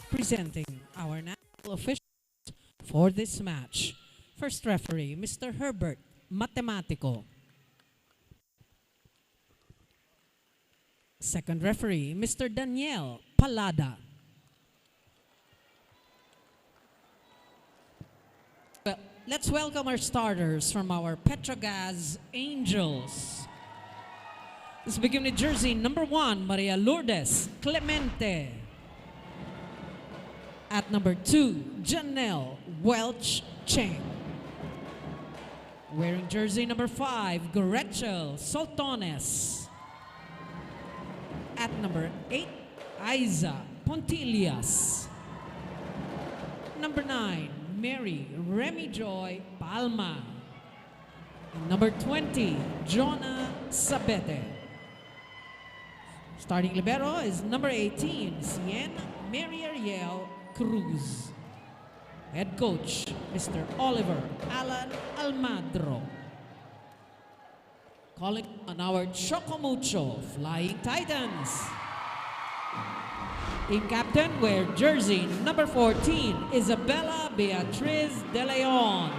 Presenting our national officials for this match. First referee, Mr. Herbert Matematico. Second referee, Mr. Daniel Palada. Well, let's welcome our starters from our Petro Gazz Angels. Let's begin with jersey number 1, Maria Lourdes Clemente. At number 2, Janelle Welch Cheng. Wearing jersey number 5, Gretchel Soltones. At number 8, Aiza Pontillas. Number 9, Mary Remy Joy Palma. And number 20, Jonah Sabete. Starting libero is number 18, Cien Mary Ariel Cruz. Head coach, Mr. Oliver Alan Almadro. Calling on our Choco Mucho Flying Titans. Team captain wear jersey number 14, Isabella Beatriz De Leon.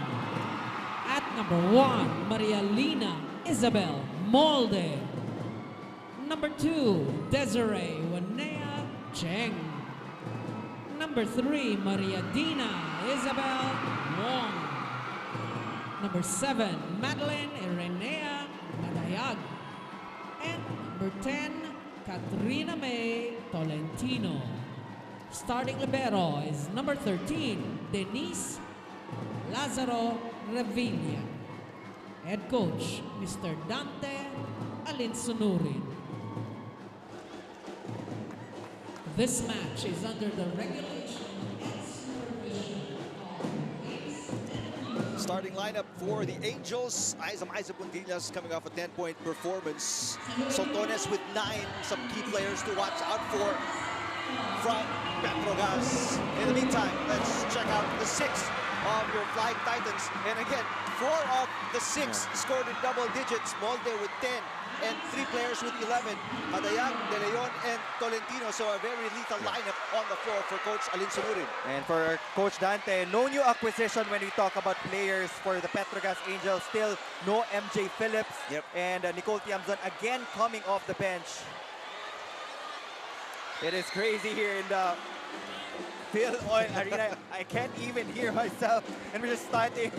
At number 1, Maria Lina Isabel Molde. Number 2, Desiree Wanea Cheng. Number 3, Maria Dina Isabel Wong. Number 7, Madeline Irenea Madayag. And number 10, Katrina May Tolentino. Starting libero is number 13, Denise Lazaro Revilla. Head coach, Mr. Dante Alinsunurin. This match is under the regulation and supervision of Starting lineup for the Angels, Aiza Pontillas coming off a 10-point performance. Soltones with 9, some key players to watch out for from Petro Gazz. In the meantime, let's check out the 6 of your Flying Titans. And again, 4 of the 6 scored in double digits. Molde with 10 and 3 players with 11. Madayag, De Leon, and Tolentino. So a very lethal lineup on the floor for Coach Alinsunurin. And for Coach Dante, no new acquisition when we talk about players for the Petro Gazz Angels. Still no MJ Phillips. And Nicole Tiamzon again coming off the bench. It is crazy here in the Phil Oil Arena. I can't even hear myself. And we're just starting.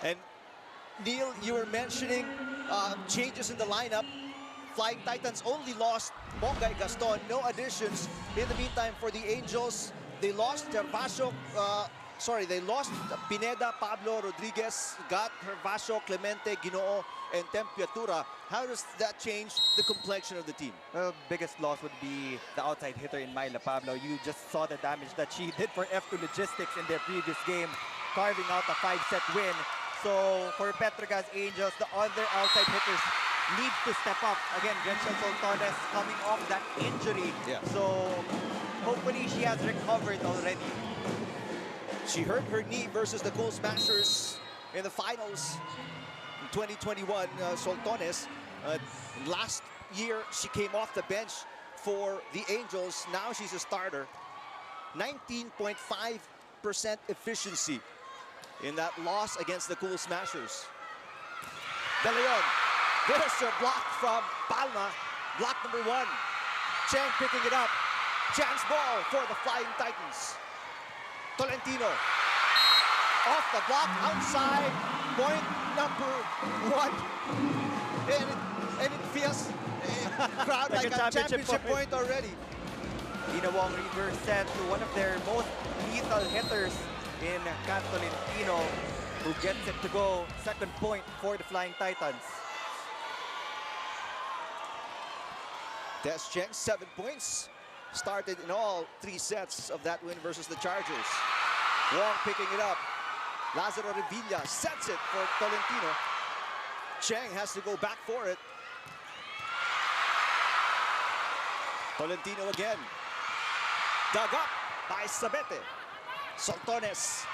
And Neil, you were mentioning changes in the lineup. Flying Titans only lost Bongay Gaston, no additions. In the meantime, for the Angels, they lost they lost Pineda, Pablo Rodriguez, got Hervasio, Clemente, Ginoo, and Tempiatura. How does that change the complexion of the team? The biggest loss would be the outside hitter in Myla Pablo. You just saw the damage that she did for F2 Logistics in their previous game, carving out a 5-set win. So for Petro Gazz Angels, the other outside hitters need to step up. Again, Gretchen Soltones coming off that injury. So hopefully she has recovered already. She hurt her knee versus the Cool Smashers in the finals in 2021. Soltones, last year she came off the bench for the Angels. Now she's a starter. 19.5% efficiency in that loss against the Cool Smashers. De Leon, there's a block from Palma. Block number 1. Cheng picking it up. Chance ball for the Flying Titans. Tolentino, off the block, outside, point number 1. And it feels crowd like a championship point already. Ina Wong River sent to one of their most lethal hitters in Kat Tolentino, who gets it to go. Second point for the Flying Titans. Des Cheng, 7 points. Started in all 3 sets of that win versus the Chargers. Wong picking it up. Lazaro Revilla sets it for Tolentino. Cheng has to go back for it. Tolentino again. Dug up by Sabete. Soltones.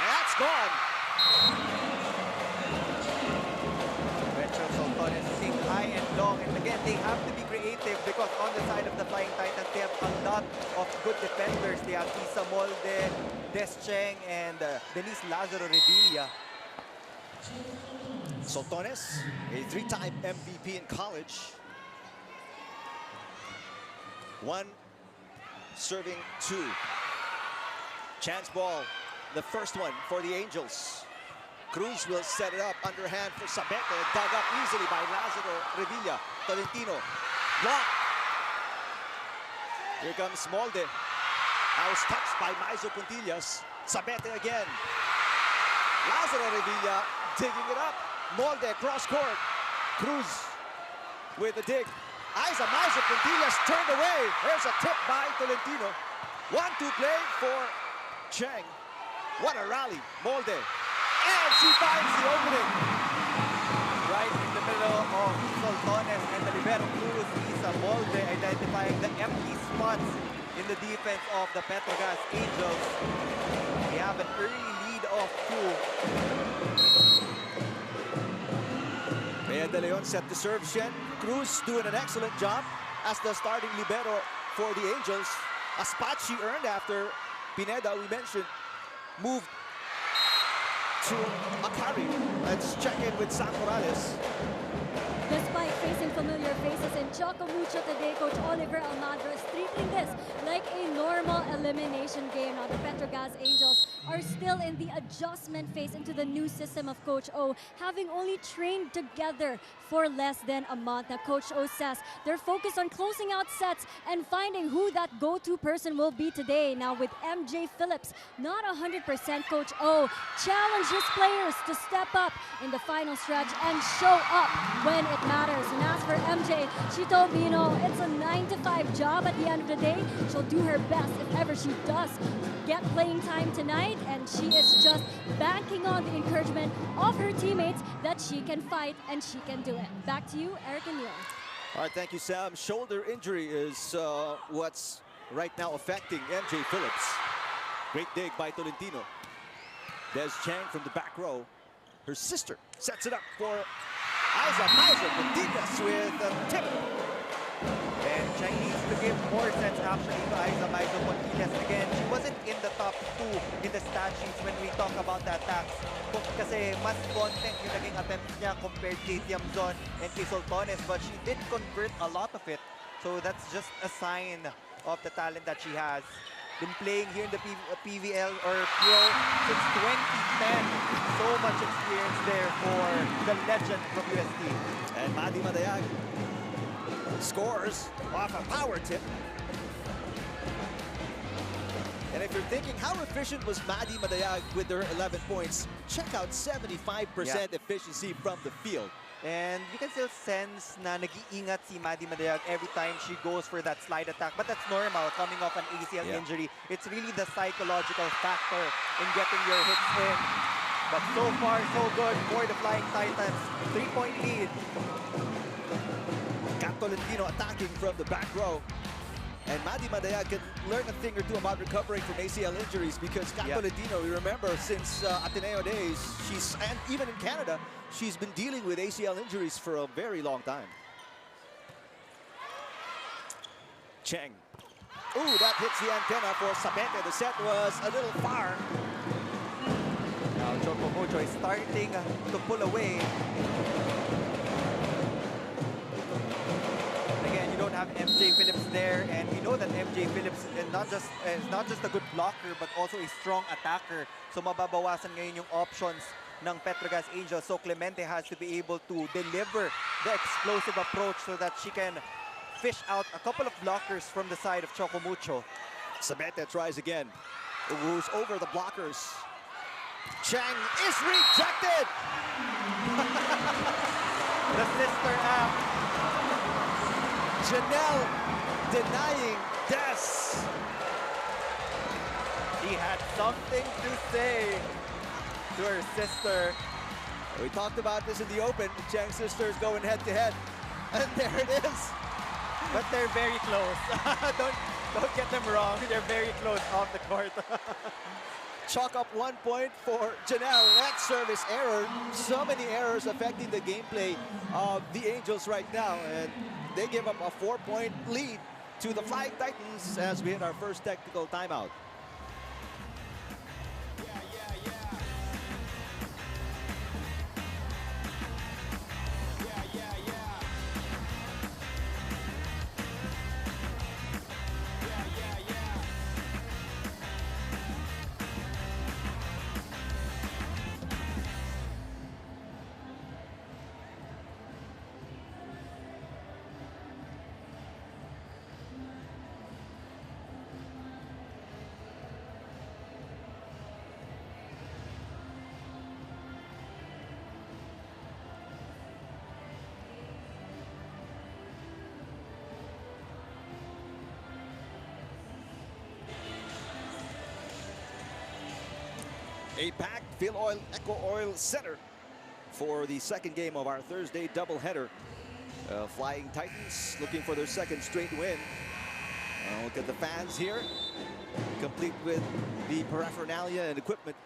And that's gone. Gretchen Soltones think high and long. And again, they have to be creative. creative because on the side of the Flying Titans, they have a lot of good defenders. They have Isa Molde, Des Cheng, and Denise Lazaro Revilla. Soltones, a 3-time MVP in college. One serving two. Chance ball, the first one for the Angels. Cruz will set it up underhand for Sabete, dug up easily by Lazaro Revilla. Tolentino, block. Here comes Molde. Now was touched by Maizo Puntillas. Sabete again. Lazaro Revilla digging it up. Molde cross court. Cruz with the dig. Maizo Puntillas turned away. There's a tip by Tolentino. 1-2 play for Cheng. What a rally. Molde. And she finds the opening. Right in the middle of Soltones and the libero Cruz, Isa Molde identifying the empty spots in the defense of the Petro Gazz Angels. They have an early lead of 2. Bea De Leon set to serve Shen. Cruz doing an excellent job as the starting libero for the Angels. A spot she earned after Pineda, we mentioned, moved to Akari. Let's check in with Sam Morales. Despite facing familiar faces in Choco Mucho today, Coach Oliver Almadro is treating this like a normal elimination game. Now, the Petro Gazz Angels are still in the adjustment phase into the new system of Coach O, having only trained together for less than a month. Now, Coach O says they're focused on closing out sets and finding who that go-to person will be today. Now, with MJ Phillips not 100%, Coach O challenges players to step up in the final stretch and show up when it matters. And as for MJ, she told me, it's a 9-to-5 job at the end of the day. She'll do her best if ever she does get playing time tonight, and she is just banking on the encouragement of her teammates that she can fight and she can do it. Back to you, Eric and Neil. All right, thank you, Sam. Shoulder injury is what's right now affecting MJ Phillips. Great dig by Tolentino. Des Cheng from the back row. Her sister sets it up for Maizo Puntillas with a tip. And Cheng needs to give more sets actually to Maizo Puntillas. Again, she wasn't in the top 2 in the stat sheets when we talk about the attacks. Kasi mas content yung naging attempts niya compared kay Tiamzon and kay Soltones, but she did convert a lot of it. So that's just a sign of the talent that she has. Been playing here in the PVL or Pro since 2010. So much experience there for the legend from UST. And Madi Madayag scores off a power tip. And if you're thinking, how efficient was Madi Madayag with her 11 points? Check out 75% efficiency from the field. And you can still sense na nag-iingat si Madi Madayag every time she goes for that slide attack. But that's normal coming off an ACL injury. It's really the psychological factor in getting your hits in. But so far, so good for the Flying Titans. 3-point lead. Kat Tolentino attacking from the back row. And Madi Madayag can learn a thing or two about recovering from ACL injuries because Kat Tolentino, we remember since Ateneo days, and even in Canada, she's been dealing with ACL injuries for a very long time. Cheng. Ooh, that hits the antenna for Sabete. The set was a little far. Now Choco Mucho is starting to pull away. Again, you don't have MJ Phillips there, and we know that MJ Phillips is not just a good blocker, but also a strong attacker. So mababawasan ngayon yung options ng Petro Gazz Angels. So Clemente has to be able to deliver the explosive approach so that she can fish out a couple of blockers from the side of Choco Mucho. Sabete tries again. Moves over the blockers. Cheng is rejected! The sister app. Janelle denying Des. He had something to say to her sister. We talked about this in the open. The Cheng sisters going head-to-head. And there it is. But they're very close. Don't get them wrong. They're very close off the court. chalk up 1 point for Janelle. That service error. So many errors affecting the gameplay of the Angels right now. And they give up a 4-point lead to the Flying Titans as we hit our first technical timeout. A packed Phil Oil Eco Oil Center for the second game of our Thursday doubleheader. Flying Titans looking for their second straight win. Look at the fans here, complete with the paraphernalia and equipment.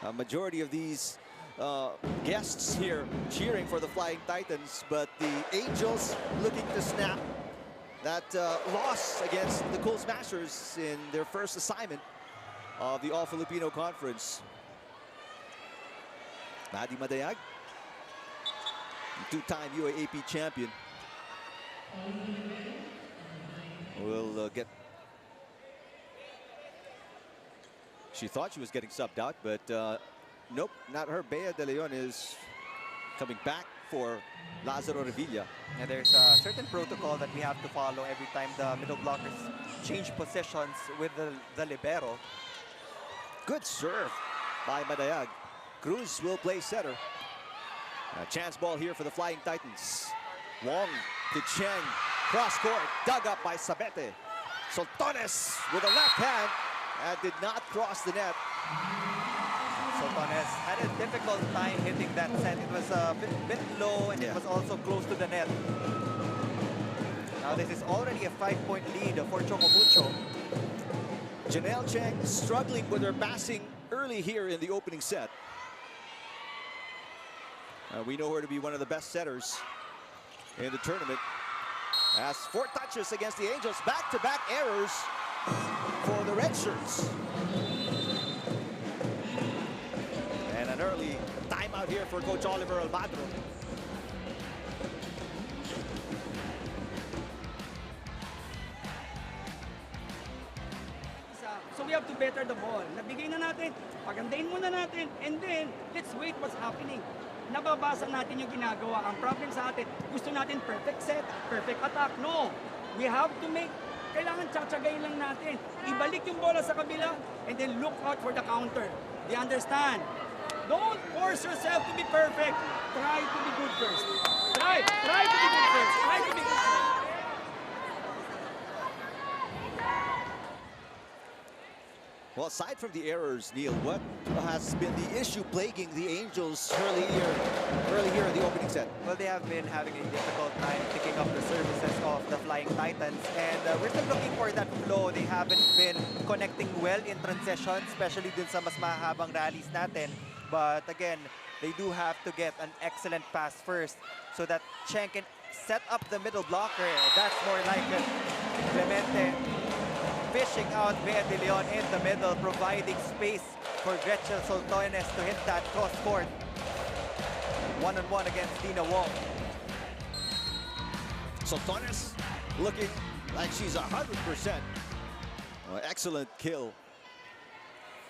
A majority of these guests here cheering for the Flying Titans, but the Angels looking to snap that loss against the Cool Smashers in their first assignment of the All-Filipino Conference. Maddie Madayag, two-time UAAP champion, will get... She thought she was getting subbed out, but nope, not her. Bea De Leon is coming back for Lazaro Revilla. And there's a certain protocol that we have to follow every time the middle blockers change positions with the libero. Good serve by Madayag. Cruz will play setter. A chance ball here for the Flying Titans. Wong to Cheng. Cross court, dug up by Sabete. Soltones with a left hand and did not cross the net. Soltones had a difficult time hitting that set. It was a bit low and it was also close to the net. Now this is already a 5-point lead for Choco Mucho. Janelle Cheng struggling with her passing early here in the opening set. We know her to be one of the best setters in the tournament. Has 4 touches against the Angels. Back-to-back errors for the red shirts. And an early timeout here for Coach Oliver Almadro. So we have to better the ball. Nabigay na natin, pagandahin muna natin, and then let's wait what's happening. Nababasa natin yung ginagawa. Ang problem sa atin, gusto natin perfect set, perfect attack. No! We have to make, kailangan tsatsagayin lang natin. Ibalik yung bola sa kabila, and then look out for the counter. Do you understand? Don't force yourself to be perfect. Try to be good first. Try to be good first. Try to be good first. Well, aside from the errors, Neil, what has been the issue plaguing the Angels early here in the opening set? Well, they have been having a difficult time picking up the services of the Flying Titans, and we're still looking for that flow. They haven't been connecting well in transition, especially dun sa mas mahabang rallies natin. But again, they do have to get an excellent pass first so that Cheng can set up the middle blocker. That's more like it. Clemente fishing out Bea De Leon in the middle, providing space for Gretchen Soltones to hit that cross court. One-on-one against Dina Wong. Soltones looking like she's 100%. Excellent kill.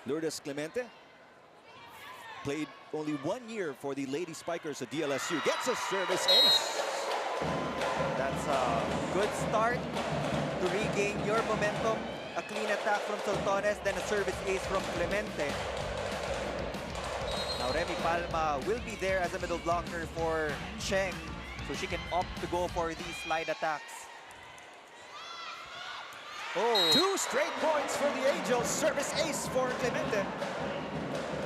Lourdes Clemente played only 1 year for the Lady Spikers at DLSU. Gets a service ace. That's a good start to regain your momentum. A clean attack from Soltones, then a service ace from Clemente. Now Remy Palma will be there as a middle blocker for Cheng, so she can opt to go for these slide attacks. Oh, 2 straight points for the Angels. Service ace for Clemente.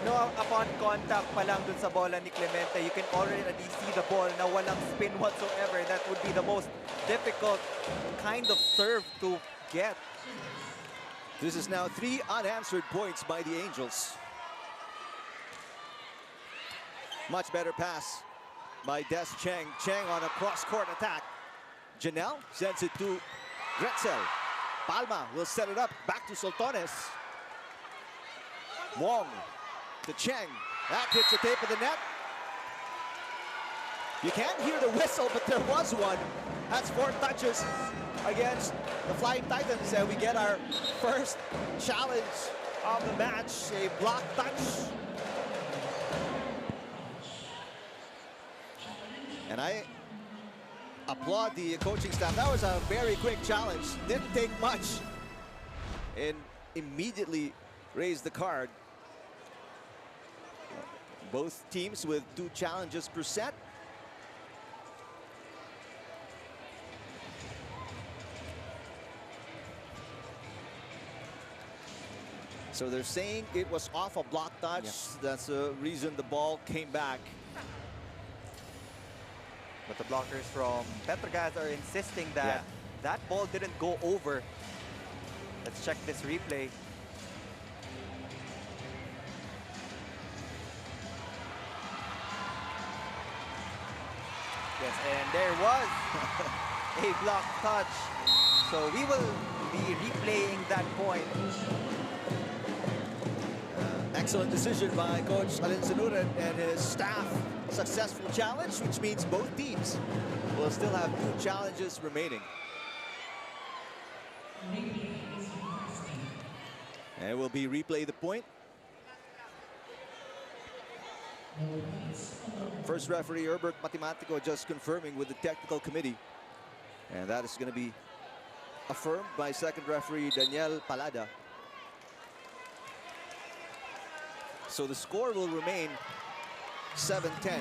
no, upon contact pa lang dun sa bola ni Clemente, you can already see the ball na walang spin whatsoever. That would be the most difficult kind of serve to get. This is now 3 unanswered points by the Angels. Much better pass by Des Cheng. Cheng on a cross-court attack. Janelle sends it to Gretzel. Palma will set it up. Back to Soltones. Wong to Cheng. That hits the tape of the net. You can't hear the whistle, but there was one. That's 4 touches against the Flying Titans, and we get our first challenge of the match, a block touch. And I applaud the coaching staff. That was a very quick challenge. Didn't take much. And immediately raised the card. Both teams with 2 challenges per set. So they're saying it was off a block touch. Yes. That's the reason the ball came back. But the blockers from Petro Gazz are insisting that that ball didn't go over. Let's check this replay. Yes, and there was a block touch. So we will be replaying that point. Excellent decision by Coach Alin Sanuran and his staff. Successful challenge, which means both teams will still have 2 challenges remaining. And we'll be replay the point. First referee Herbert Matematico just confirming with the technical committee. And that is going to be affirmed by second referee Daniel Palada. So the score will remain 7-10.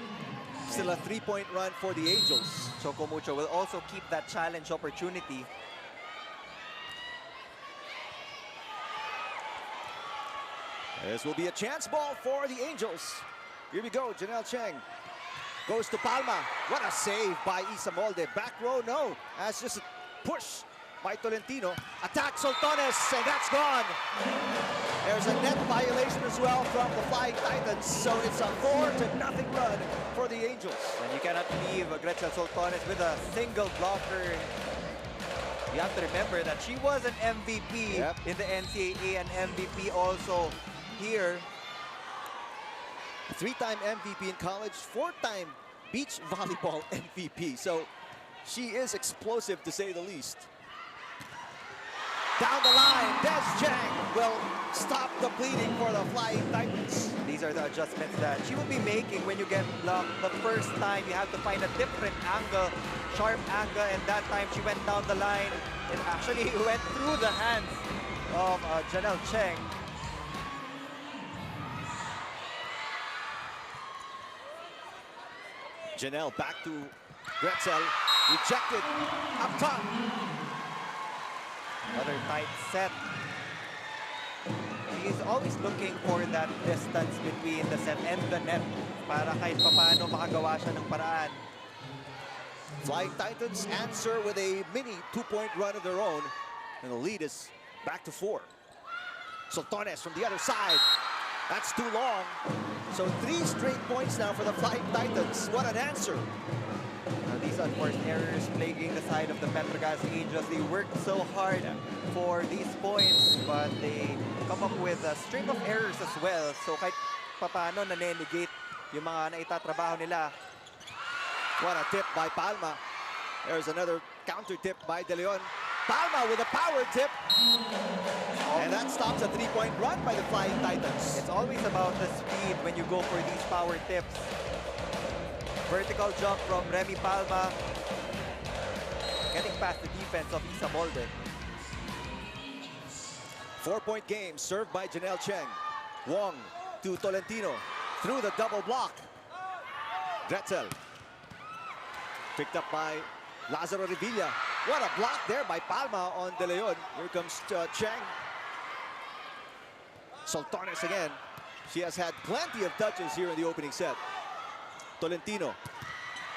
Still a 3-point run for the Angels. Choco Mucho will also keep that challenge opportunity. This will be a chance ball for the Angels. Here we go, Janelle Cheng goes to Palma. What a save by Isa Molde. Back row, no. That's just a push by Tolentino. Attack Soltones, and that's gone. There's a net violation as well from the Flying Titans. So it's a 4-0 run for the Angels. And you cannot leave Gretchen Soltones with a single blocker. You have to remember that she was an MVP in the NCAA and MVP also here. 3-time MVP in college, 4-time beach volleyball MVP. So she is explosive to say the least. Down the line, Des Cheng will stop the bleeding for the Flying Titans. These are the adjustments that she will be making when you get blocked the first time. You have to find a different angle, sharp angle, and that time she went down the line. It actually went through the hands of Janelle Cheng. Janelle back to Gretzel, rejected up top. Another tight set. He's always looking for that distance between the set and the net para kahit papaano makagawa siya ng paraan. Flying Titans answer with a mini 2-point run of their own, and the lead is back to 4. Soltones from the other side. That's too long. So 3 straight points now for the Flying Titans. What an answer. These unforced errors plaguing the side of the Petro Gazz Angels. They worked so hard for these points, but they come up with a string of errors as well. So kahit paano nanenegate yung mga naitatrabaho nila. What a tip by Palma. There's another counter tip by De Leon. Palma with a power tip. And that stops a 3-point run by the Flying Titans. It's always about the speed when you go for these power tips. Vertical jump from Remy Palma. Getting past the defense of Isa Molde. 4-point game served by Janelle Cheng. Wong to Tolentino through the double block. Gretzel. Picked up by Lazaro Revilla. What a block there by Palma on De Leon. Here comes Cheng. Soltones again. She has had plenty of touches here in the opening set. Tolentino.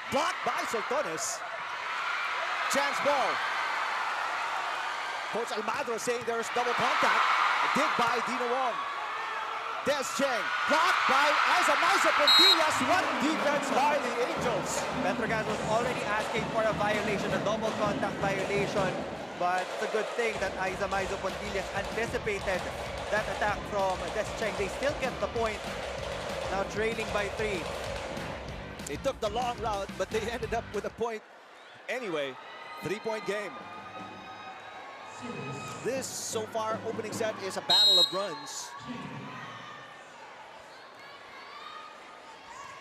Blocked by Soltones. Chance ball. Coach Almadro saying there's double contact. Dig by Dino Wong. Des Cheng, blocked by Aiza Pontillas. What defense by the Angels? Petro Gazz was already asking for a violation, a double contact violation. But it's a good thing that Aiza Pontillas anticipated that attack from Des Cheng. They still get the point. Now trailing by 3. They took the long route, but they ended up with a point anyway. 3-point game. This, so far, opening set is a battle of runs.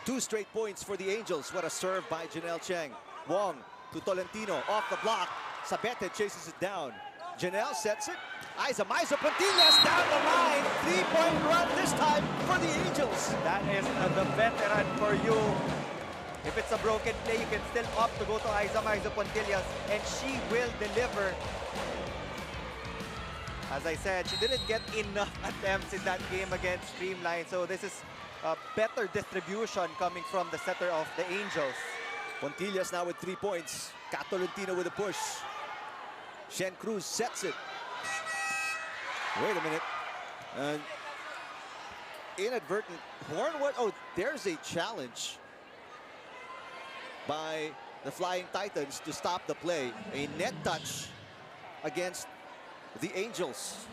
2 straight points for the Angels. What a serve by Janelle Cheng. Wong to Tolentino, off the block. Sabete chases it down. Janelle sets it. Aiza Pontillas down the line. 3-point run this time for the Angels. That is the veteran for you. If it's a broken play, you can still opt to go to Aiza Pontillas, and she will deliver. As I said, she didn't get enough attempts in that game against Streamline, so this is a better distribution coming from the setter of the Angels. Pontillas now with 3 points. Tolentino with a push. Shen Cruz sets it. Wait a minute. Inadvertent horn. What? Oh, there's a challenge by the Flying Titans to stop the play. A net touch against the Angels.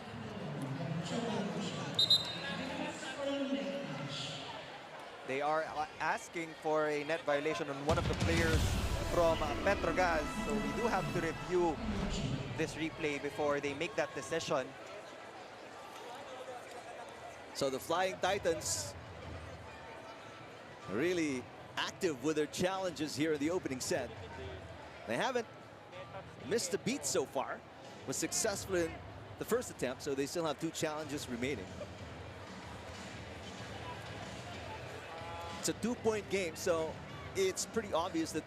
They are asking for a net violation on one of the players from Petro Gazz. So we do have to review this replay before they make that decision. So the Flying Titans really active with their challenges here in the opening set. They haven't missed a beat so far. Was successful in the first attempt, so they still have 2 challenges remaining. It's a 2-point game, so it's pretty obvious that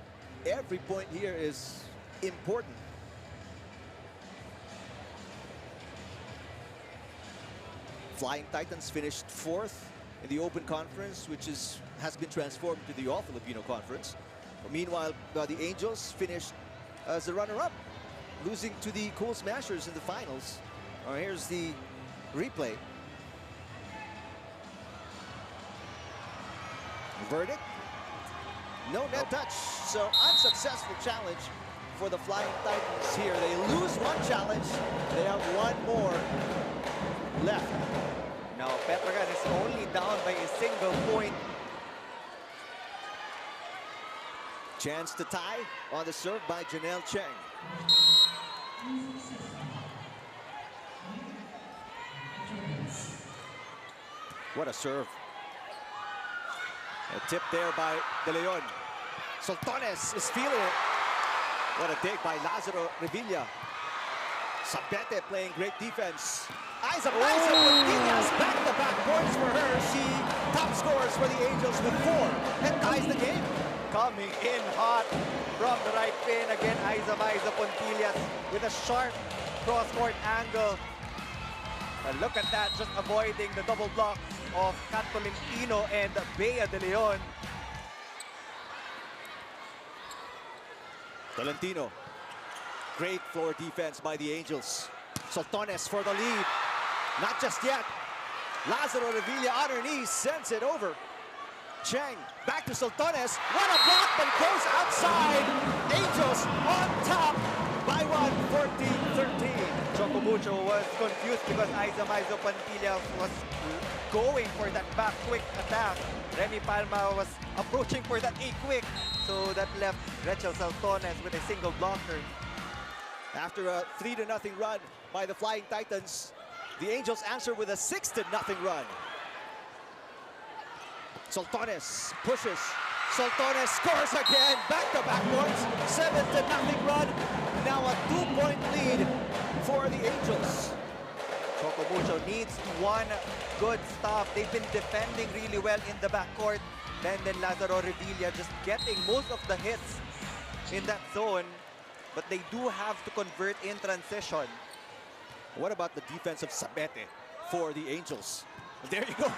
every point here is important. Flying Titans finished 4th in the Open Conference, which has been transformed to the All-Filipino Conference. But meanwhile, the Angels finished as the runner-up, losing to the Cool Smashers in the finals. Here's the replay. Verdict? No net touch, so unsuccessful challenge for the Flying Titans here. They lose 1 challenge, they have 1 more left. Now Petro Gazz is only down by a single point. Chance to tie on the serve by Janelle Cheng. What a serve. A tip there by De Leon. Soltones is feeling it. What a dig by Lazaro Revilla. Sabete playing great defense. Aiza Pontillas, back-to-back points for her. She top scores for the Angels with 4 and ties the game. Coming in hot from the right pin. Again, Aiza Pontillas with a sharp cross-court angle. And look at that, just avoiding the double block of Tolentino and Bea De Leon. Tolentino. Great floor defense by the Angels. Soltones for the lead. Not just yet. Lazaro Revilla on her knees, sends it over. Cheng back to Soltones. What a block, but it goes outside. Angels on top by 1, 14-13. Choco Mucho was confused because Aiza Pontillas was going for that back quick attack. Remy Palma was approaching for that A-quick. So that left Rachel Soltones with a single blocker. After a 3-0 run by the Flying Titans, the Angels answer with a 6-0 run. Soltones pushes. Soltones scores again. Back-to-back points. 7-0 run. Now a 2-point lead for the Angels. Choco Mucho needs 1 good stop. They've been defending really well in the backcourt. Then Lazaro Revilla just getting most of the hits in that zone. But they do have to convert in transition. What about the defense of Sabete for the Angels? There you go.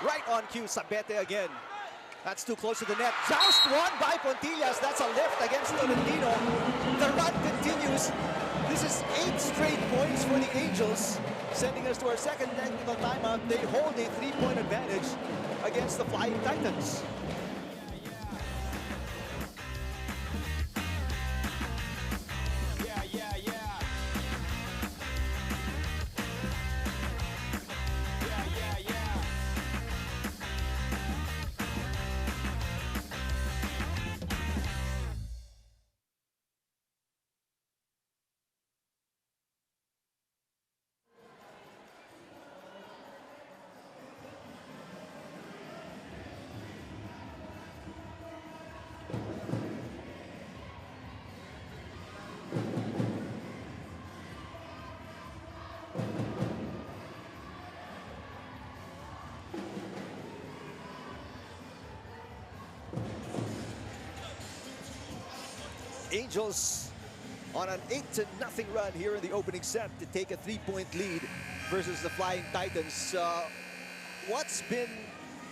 Right on cue, Sabete again. That's too close to the net. Joust won by Pontillas. That's a lift against Tolentino. The run continues. This is 8 straight points for the Angels, sending us to our second technical timeout. They hold a 3-point advantage against the Flying Titans. Angels on an 8-0 run here in the opening set to take a 3-point lead versus the Flying Titans. What's been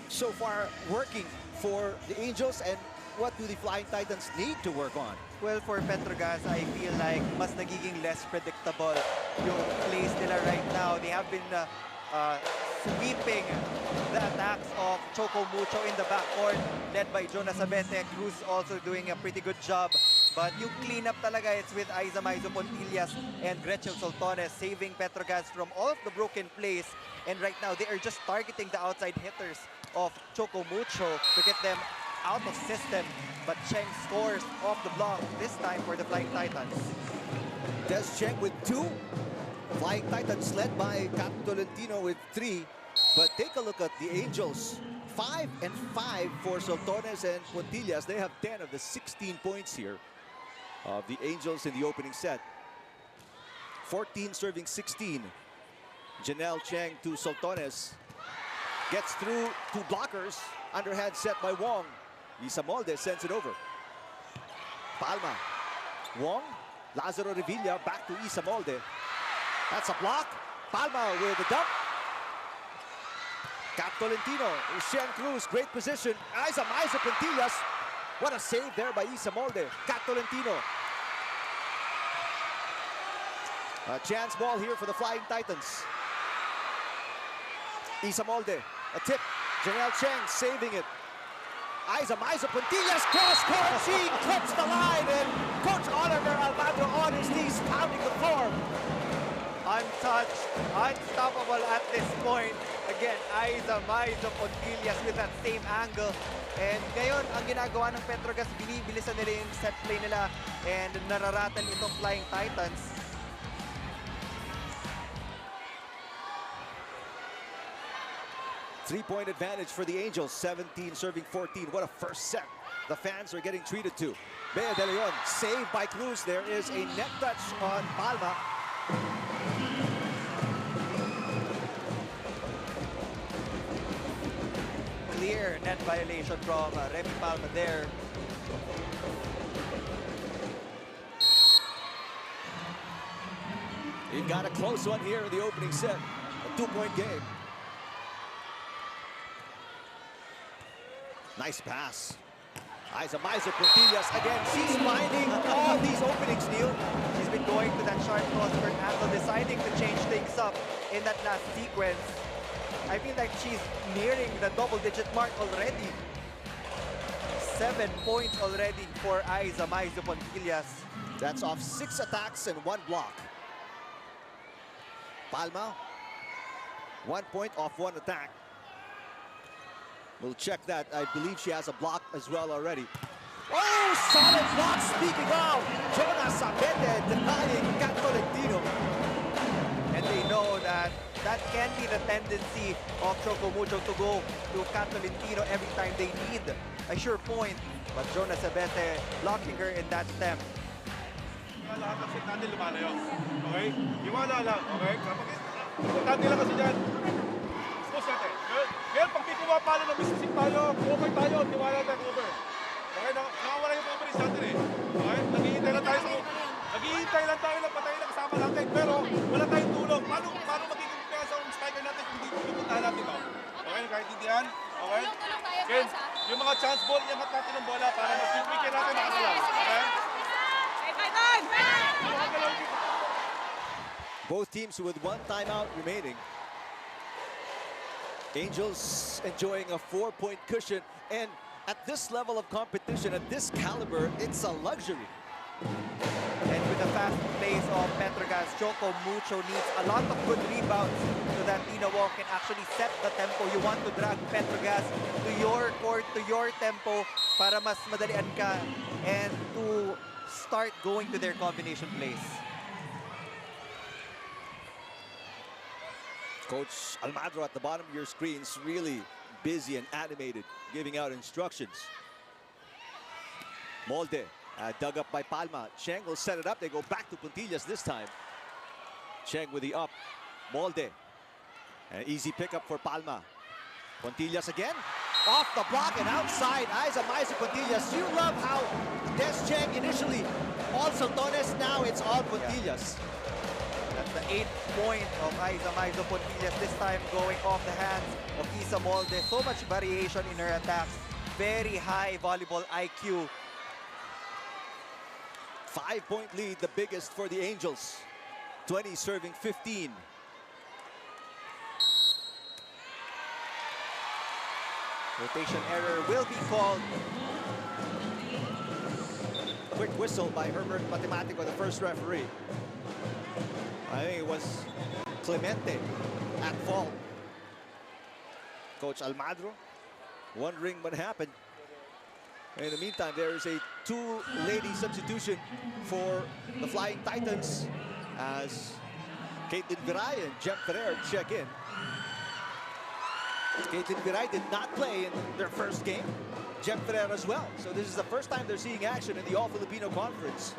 so far working for the Angels, and what do the Flying Titans need to work on? Well, for Petro Gazz, I feel like mas nagiging less predictable yung plays nila right now. They have been sweeping the attacks of Choco Mucho in the backcourt, led by Jonas Abete. Cruz also doing a pretty good job. But yung cleanup talaga, it's with Aiza Pontillas and Gretchen Soltones, saving Petro Gazz from all of the broken plays. And right now, they are just targeting the outside hitters of Choco Mucho to get them out of system. But Cheng scores off the block, this time for the Flying Titans. Des Cheng with 2. Flying Titans led by Cap Tolentino with 3. But take a look at the Angels. 5 and 5 for Soltones and Pontillas. They have 10 of the 16 points here of the Angels in the opening set. 14 serving 16. Janelle Cheng to Soltones. Gets through 2 blockers. Underhand set by Wong. Isamolde sends it over. Palma. Wong. Lazaro Revilla back to Isamolde. That's a block. Palma with the dump. Cap Tolentino. Shen Cruz. Great position. Aiza Pontillas. What a save there by Isamolde. Cap Tolentino. A chance ball here for the Flying Titans. Isamolde. A tip. Janelle Cheng saving it. Aiza Pontillas cross-court. She clips the line, and Coach Oliver Almagro on his knees pounding the floor. Untouched, unstoppable at this point. Again, Aiza Pontillas with that same angle. And ngayon, ang ginagawa ng Petro Gazz, binibilisan nila yung set play nila and nararatal itong Flying Titans. Three-point advantage for the Angels, 17 serving 14. What a first set the fans are getting treated to. Bea De Leon saved by Cruz. There is a net touch on Palma. Clear net violation from Remy Palma there. You've got a close one here in the opening set. A 2-point game. Nice pass. Aiza Pontillas again. She's finding all these openings, Neil. She's been going to that sharp crosscourt angle, deciding to change things up in that last sequence. I feel like she's nearing the double-digit mark already. 7 points already for Aiza Pontillas. That's off 6 attacks and 1 block. Palma, 1 point off 1 attack. We'll check that. I believe she has a block as well already. Oh, solid block. Speaking of, Jonas Abete denying Cap Tolentino. And they know that that can be the tendency of Choco Mucho to go to Cap Tolentino every time they need a sure point. But Jonas Abete blocking her in that attempt. Lahat ng set natin lumalayo. Okay? Iwala lang. Okay? Kapag importante lang kasi dyan. Suppose natin. Ngayon, pag di pumapalo ng missing tayo, okay tayo, tiwala tayo over. Okay? Nakawala yung coverage natin eh. Okay? Naghihintay lang tayo sa... Naghihintay lang tayo na patay na kasama natin. Pero wala tayong tulong. Paano magiging piyasa ang striker natin kung hindi pupuntahan natin ito? Okay? Nakaintindihan? Okay? Again, yung mga chance ball, iangat natin ng bola para mas quick natin makasalam. Okay? Both teams with one timeout remaining. Angels enjoying a 4-point cushion, and at this level of competition, at this caliber, it's a luxury. And with the fast pace of Petro Gazz, Choco Mucho needs a lot of good rebounds so that Tina Wong can actually set the tempo. You want to drag Petro Gazz to your court, to your tempo, para mas madalian ka and to start going to their combination plays. Coach Almadro at the bottom of your screens, really busy and animated, giving out instructions. Molde, dug up by Palma. Cheng will set it up. They go back to Puntillas this time. Cheng with the up. Molde. An easy pickup for Palma. Puntillas again. Off the block and outside. Aiza Maiza Puntillas. You love how Des Cheng initially all Saltones. Now it's all Puntillas. That's the 8th point of Aiza Maiza Puntillas, this time going off the hands of Isa Molde. So much variation in her attacks. Very high volleyball IQ. 5-point lead, the biggest for the Angels. 20 serving 15. Rotation error will be called. Quick whistle by Herbert Matematico, the first referee. I think it was Clemente at fault. Coach Almadro wondering what happened. In the meantime, there is a two-lady substitution for the Flying Titans as Caitlin Viray and Jem Ferrer check in. Caitlin Viray did not play in their first game. Jem Ferrer as well. So this is the first time they're seeing action in the All-Filipino Conference.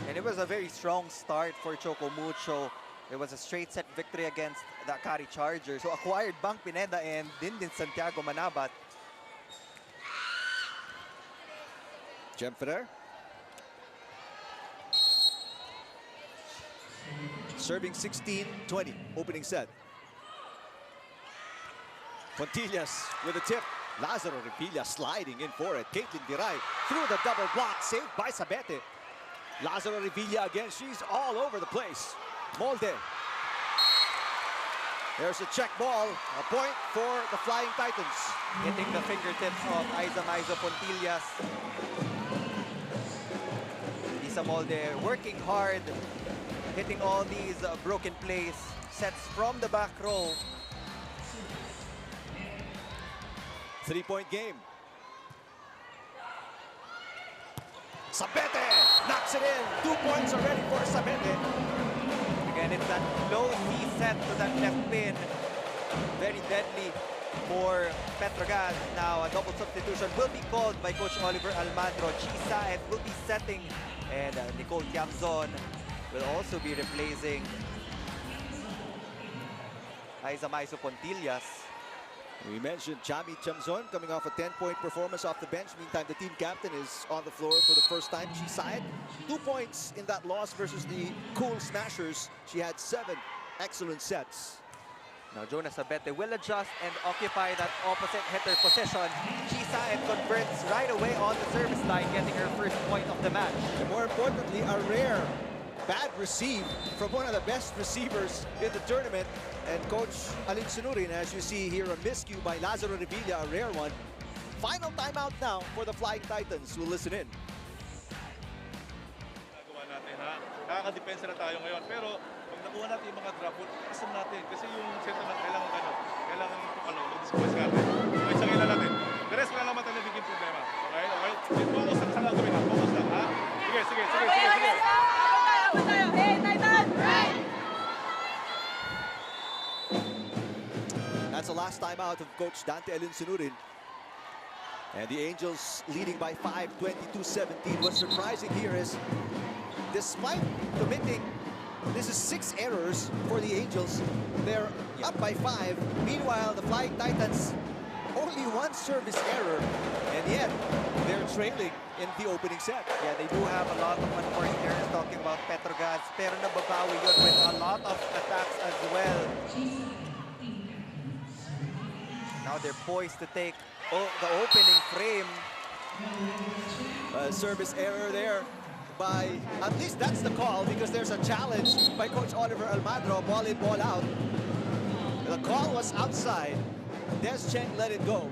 And it was a very strong start for Choco Mucho. It was a straight set victory against the Akari Chargers, who acquired Bang Pineda and Dindin Santiago Manabat. Jem Ferrer. Serving 16-20, opening set. Puntillas with a tip. Lazaro Revilla sliding in for it. Caitlin Viray through the double block, saved by Sabete. Lazaro Revilla again, she's all over the place. Molde. There's a check ball, a point for the Flying Titans. Hitting the fingertips of Aiza Maiza Puntillas. Isa Molde working hard, hitting all these broken plays. Sets from the back row. 3-point game. Sabete knocks it in. 2 points already for Sabete. Again, it's that low C set to that left pin. Very deadly for Petro Gazz. Now a double substitution will be called by Coach Oliver Almadro. Chisaet will be setting, and Nicole Tiamzon will also be replacing Aiza Maizo Puntillas. We mentioned Chami Chamzon coming off a 10-point performance off the bench. Meantime, the team captain is on the floor for the first time. Chisaet, 2 points in that loss versus the Cool Smashers. She had 7 excellent sets. Now Jonas Sabete will adjust and occupy that opposite hitter position. Chisaet converts right away on the service line, getting her first point of the match. And more importantly, a rare bad receive from one of the best receivers in the tournament. And Coach Alin Sunurin, as you see here, a miscue by Lazaro Revilla, a rare one. Final timeout now for the Flying Titans. We'll listen in. Nagawa natin, ha? Nakaka-depensa na tayo ngayon. Pero pag nakuha natin yung mga drop ball, kasan natin. Kasi yung settlement, kailangan mag-discuss natin. So, isang ilan natin. The rest, wala naman tayo nabiging problema. Okay? Okay? Focus lang sa gagawin na. Focus lang, ha? Sige. That's the last timeout of Coach Dante Alin Sunurin. And the Angels leading by 5, 22-17. What's surprising here is, despite committing, this is 6 errors for the Angels. They're up by 5. Meanwhile, the Flying Titans, only 1 service error. And yet, they're trailing in the opening set. Yeah, they do have a lot of unforced errors, talking about Petro Gazz. Pero nababawi yun with a lot of attacks as well. Now they're poised to take the opening frame. Service error there by, at least that's the call, because there's a challenge by Coach Oliver Almagro, ball in, ball out. The call was outside. Des Cheng let it go.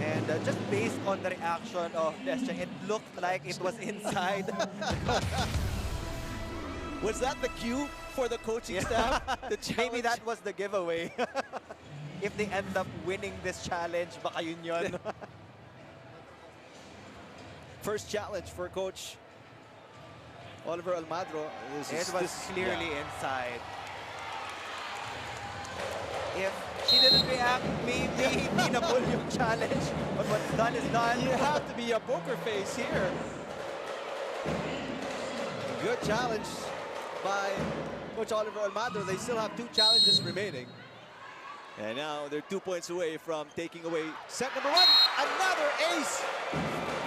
And just based on the reaction of Des Cheng, it looked like it was inside. Was that the cue for the coaching staff? The Maybe that was the giveaway. If they end up winning this challenge, baka yun yun. First challenge for Coach Oliver Almagro. It was clearly inside. If she didn't react, maybe hindi na pull yung challenge. But what's done is done. You have to be a poker face here. Good challenge by Coach Oliver Almagro. They still have 2 challenges remaining. And now they're 2 points away from taking away set number 1. Another ace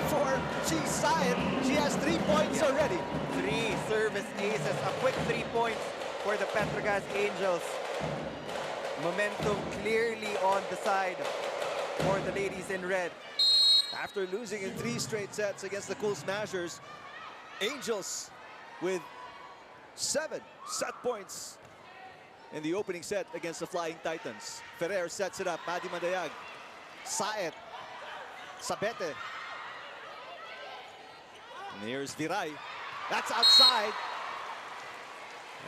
for Chi Saet. She has 3 points already. 3 service aces. A quick 3 points for the Petro Gazz Angels. Momentum clearly on the side for the ladies in red. After losing in 3 straight sets against the Cool Smashers, Angels with 7 set points in the opening set against the Flying Titans. Ferrer sets it up. Maddie Mandayag. Saet. Sabete. And here's Viray. That's outside.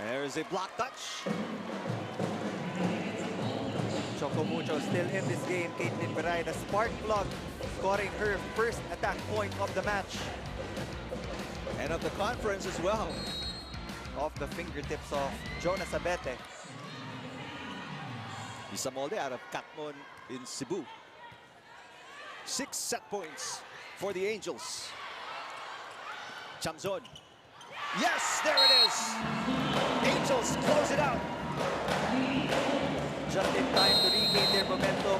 There's a block touch. Choco Mucho still in this game. Caitlin Viray, the spark plug, scoring her first attack point of the match. And of the conference as well. Off the fingertips of Jonas Sabete. Isamolde out of Katmon in Cebu. 6 set points for the Angels. Chamzon. Yes, there it is. Angels close it out. Just in time to regain their momentum.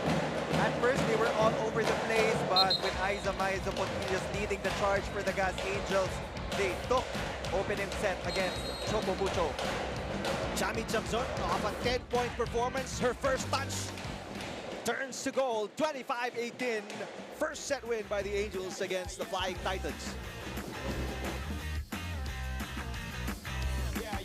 At first, they were all over the place, but with Aiza Maizo Pontillos leading the charge for the Gazz Angels, they took opening set against Choco Mucho. Chami Chamzon off a 10-point performance. Her first touch turns to goal. 25-18. First set win by the Angels against the Flying Titans. Yeah.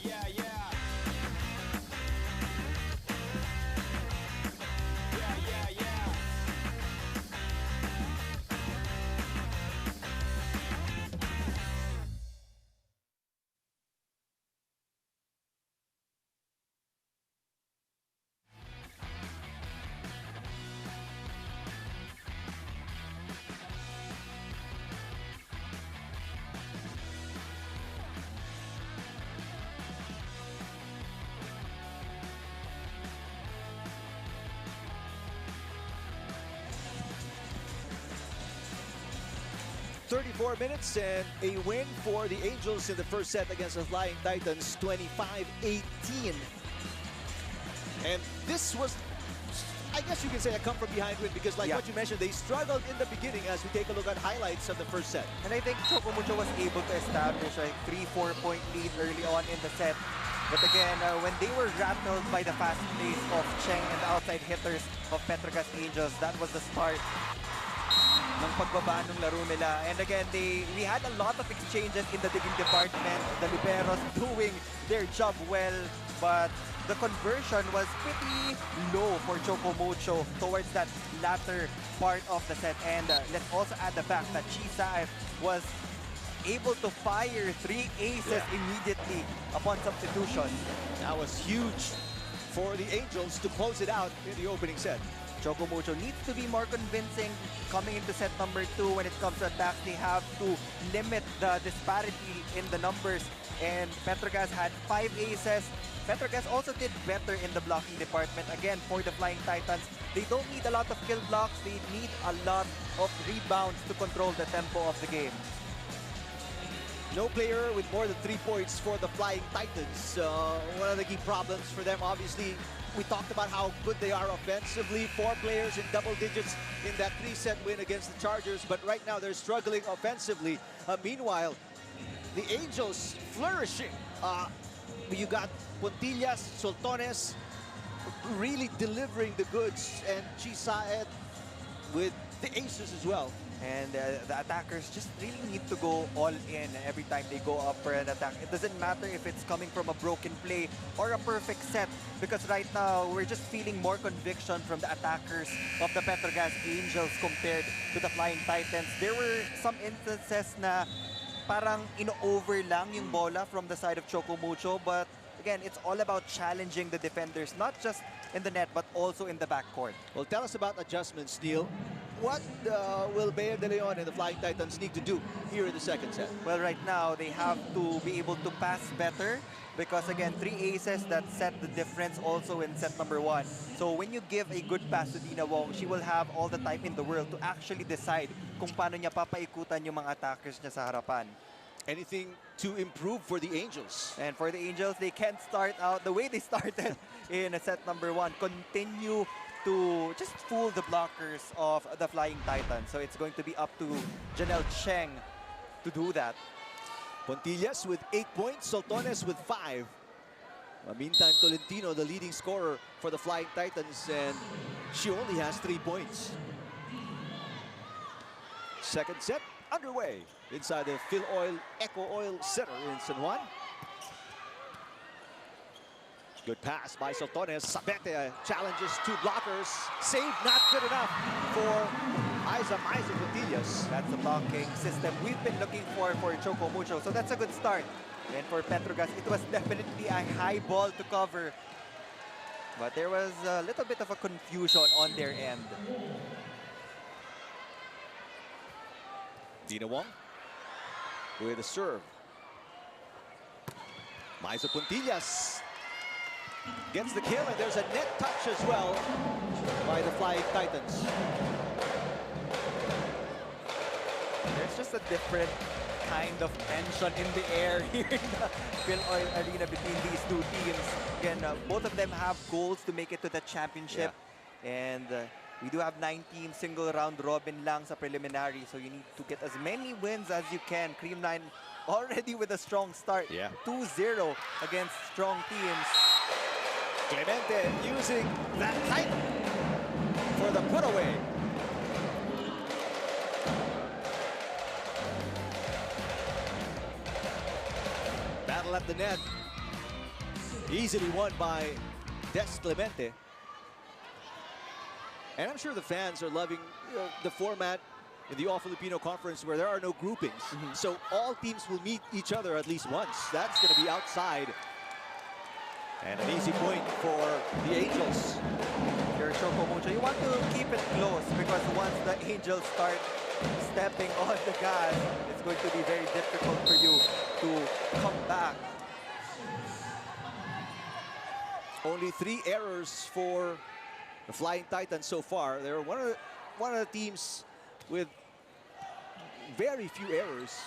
34 minutes and a win for the Angels in the first set against the Flying Titans, 25-18. And this was, I guess you can say, a come-from-behind win because like what you mentioned, they struggled in the beginning as we take a look at highlights of the first set. And I think Choco Mucho was able to establish a 3-4 point lead early on in the set. But again, when they were rattled by the fast pace of Cheng and the outside hitters of Petro Gazz Angels, that was the start ng pagbaba ng laro nila. And again, we had a lot of exchanges in the digging department. The liberos doing their job well, but the conversion was pretty low for Choco Mucho towards that latter part of the set. And let's also add the fact that Chi was able to fire 3 aces immediately upon substitution. That was huge for the Angels to close it out in the opening set. Choco Mucho needs to be more convincing coming into set number 2 when it comes to attacks. They have to limit the disparity in the numbers. And Petro Gazz had 5 aces. Petro Gazz also did better in the blocking department. Again, for the Flying Titans, they don't need a lot of kill blocks. They need a lot of rebounds to control the tempo of the game. No player with more than 3 points for the Flying Titans. One of the key problems for them, obviously, we talked about how good they are offensively. 4 players in double digits in that 3-set win against the Chargers. But right now, they're struggling offensively. Meanwhile, the Angels flourishing. You got Pontillas, Soltones really delivering the goods. And Chi Saet with the aces as well. And the attackers just really need to go all in every time they go up for an attack. It doesn't matter if it's coming from a broken play or a perfect set, because right now we're just feeling more conviction from the attackers of the Petro Gazz Angels compared to the Flying Titans. There were some instances na parang ino-over lang yung bola from the side of Choco Mucho, but again, it's all about challenging the defenders, not just in the net, but also in the backcourt. Well, tell us about adjustments, Neil. What will Bayer De Leon and the Flying Titans need to do here in the second set? Well, right now, they have to be able to pass better because, again, 3 aces that set the difference also in set number 1. So when you give a good pass to Dina Wong, she will have all the time in the world to actually decide kung paano niya papaikutan yung mga attackers niya sa harapan. Anything to improve for the Angels? And for the Angels, they can't start out the way they started in set number 1. Continue to just fool the blockers of the Flying Titans. So it's going to be up to Janelle Cheng to do that. Pontillas with 8 points, Soltones with 5. Meantime, Tolentino, the leading scorer for the Flying Titans, and she only has 3 points. Second set underway inside the Phil Oil Eco Oil Center in San Juan. Good pass by Soltones. Sabete challenges 2 blockers. Save not good enough for Aiza Pontillas. That's the blocking system we've been looking for Choco Mucho. So that's a good start. And for Petro Gazz, it was definitely a high ball to cover. But there was a little bit of a confusion on their end. Dina Wong with a serve. Aiza Pontillas gets the kill, and there's a net touch as well by the Flying Titans. There's just a different kind of tension in the air here in the Phil Oil Arena between these two teams. Again, both of them have goals to make it to the championship. Yeah. And we do have 9 teams, single round robin lang sa preliminary. So you need to get as many wins as you can. Cream 9 already with a strong start. Yeah. 2-0 against strong teams. Clemente using that height for the put-away. Battle at the net. Easily won by Des Clemente. And I'm sure the fans are loving the format in the All-Filipino Conference where there are no groupings. So all teams will meet each other at least once. That's going to be outside. And an easy point for the Angels. Your Choco Mucho, you want to keep it close because once the Angels start stepping on the gas, it's going to be very difficult for you to come back. Only 3 errors for the Flying Titans so far. They're one of the teams with very few errors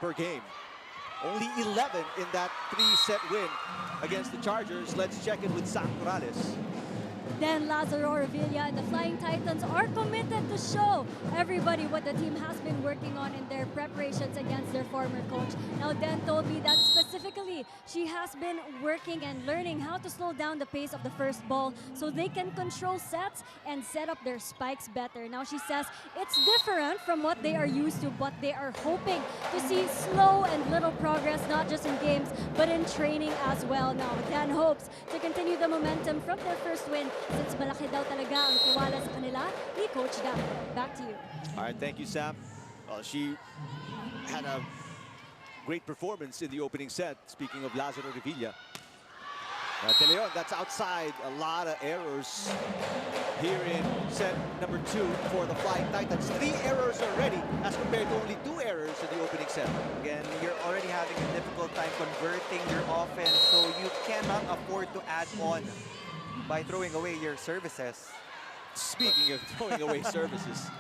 per game. Only 11 in that 3-set win against the Chargers. Let's check in with Sam Corrales. Then Lazaro Revilla and the Flying Titans are committed to show everybody what the team has been working on in their preparations against their former coach. Now Den told me that specifically she has been working and learning how to slow down the pace of the first ball so they can control sets and set up their spikes better. Now she says it's different from what they are used to, but they are hoping to see slow and little progress, not just in games, but in training as well. Now Dan hopes to continue the momentum from their first win, since malaki daw talaga ang tiwala sa kanila ni Coach Dan. Back to you. All right, thank you, Sam. She had a great performance in the opening set, speaking of Lazaro Revilla. De Leon, that's outside. A lot of errors here in set number 2 for the Flying Titans. 3 errors already as compared to only 2 errors in the opening set. Again, you're already having a difficult time converting your offense, so you cannot afford to add on by throwing away your services. Speaking of throwing away services,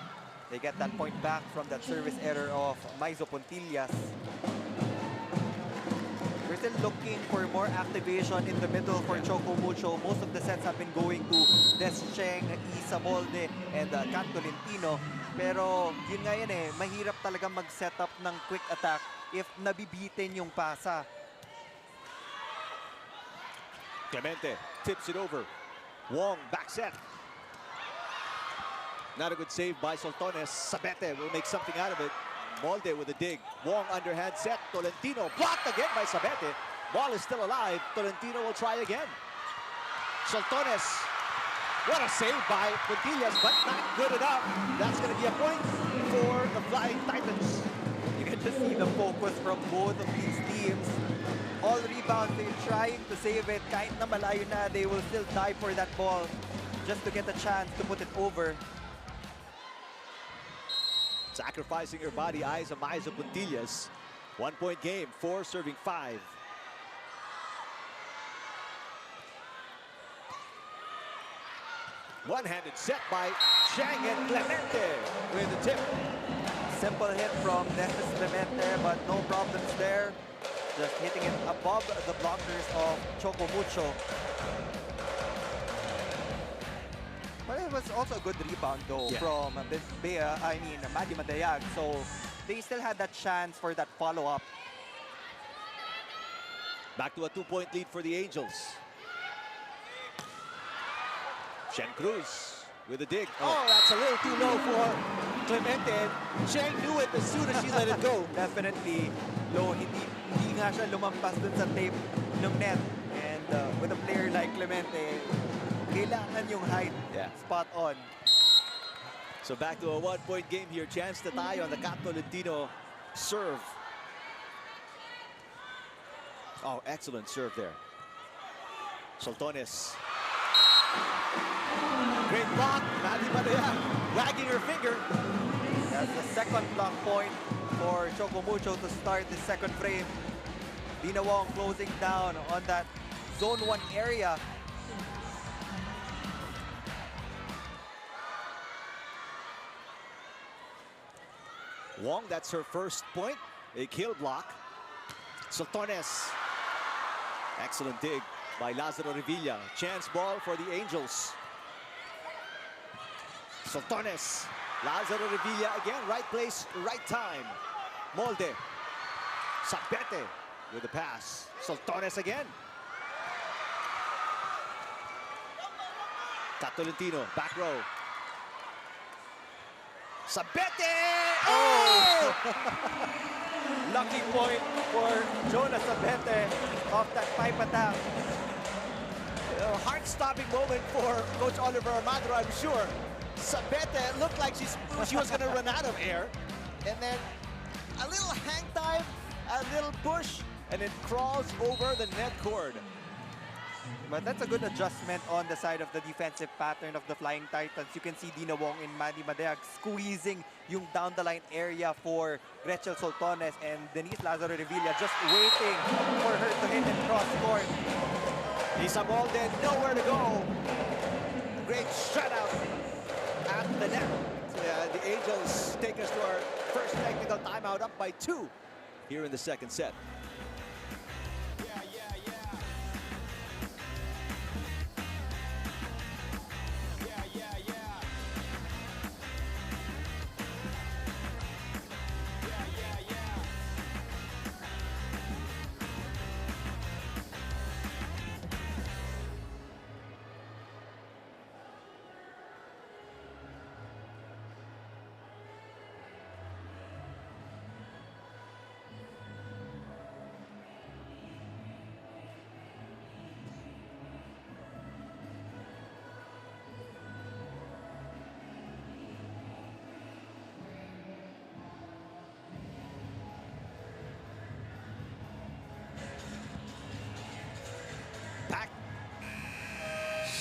they get that point back from that service error of Aiza Pontillas. We're still looking for more activation in the middle for Choco Mucho. Most of the sets have been going to Des Cheng, Isa Molde, and Kat Tolentino. Pero yun nga yan eh, mahirap talaga mag-set up ng quick attack if nabibitin yung pasa. Clemente tips it over. Wong back set. Not a good save by Soltones. Sabete will make something out of it. Molde with a dig. Wong underhand set. Tolentino blocked again by Sabete. Ball is still alive. Tolentino will try again. Soltones. What a save by Puntillas, but not good enough. That's going to be a point for the Flying Titans. You can just see the focus from both of these teams. All rebounds, they're trying to save it. Kahit na malayo na, they will still die for that ball just to get a chance to put it over. Sacrificing her body, eyes on Maiza Puntillas. 1 point game, 4 serving 5. One-handed set by Chang and Clemente with the tip. Simple hit from Nestor Clemente, but no problems there. Just hitting it above the blockers of Choco Mucho. But it was also a good rebound though from Maddie Madayag. So they still had that chance for that follow-up. Back to a 2-point lead for the Angels. Shen Cruz with a dig. Oh, that's a little too low for Clemente. Cheng knew it as soon as she let it go. Definitely low. Hindi nga siya lumampas dun sa tape ng net. And with a player like Clemente, kailangan yung height spot on. So back to a 1-point game here. Chance to tie on the Cap Tolentino serve. Oh, excellent serve there. Soltones. Great block. Maddie Madayag wagging her finger. That's the second block point for Choco Mucho to start the second frame. Dina Wong closing down on that zone 1 area. Wong, that's her first point. A kill block. Soltones. Excellent dig by Lazaro Revilla. Chance ball for the Angels. Soltones. Lazaro Revilla again. Right place, right time. Molde. Sabete with the pass. Soltones again. Tolentino, back row. Sabete! Oh! Lucky point for Jonas Sabete off that pipe attack. A heart-stopping moment for Coach Oliver Armadro, I'm sure. Sabete looked like she was going to run out of air. And then a little hang time, a little push, and it crawls over the net cord. But that's a good adjustment on the side of the defensive pattern of the Flying Titans. You can see Dina Wong and Maddie Madayag squeezing yung down-the-line area for Gretchen Soltones and Denise Lazaro Revilla just waiting for her to hit and cross court. Isa Molde, nowhere to go. Great shutout at the net. The Angels take us to our first technical timeout, up by 2 here in the second set.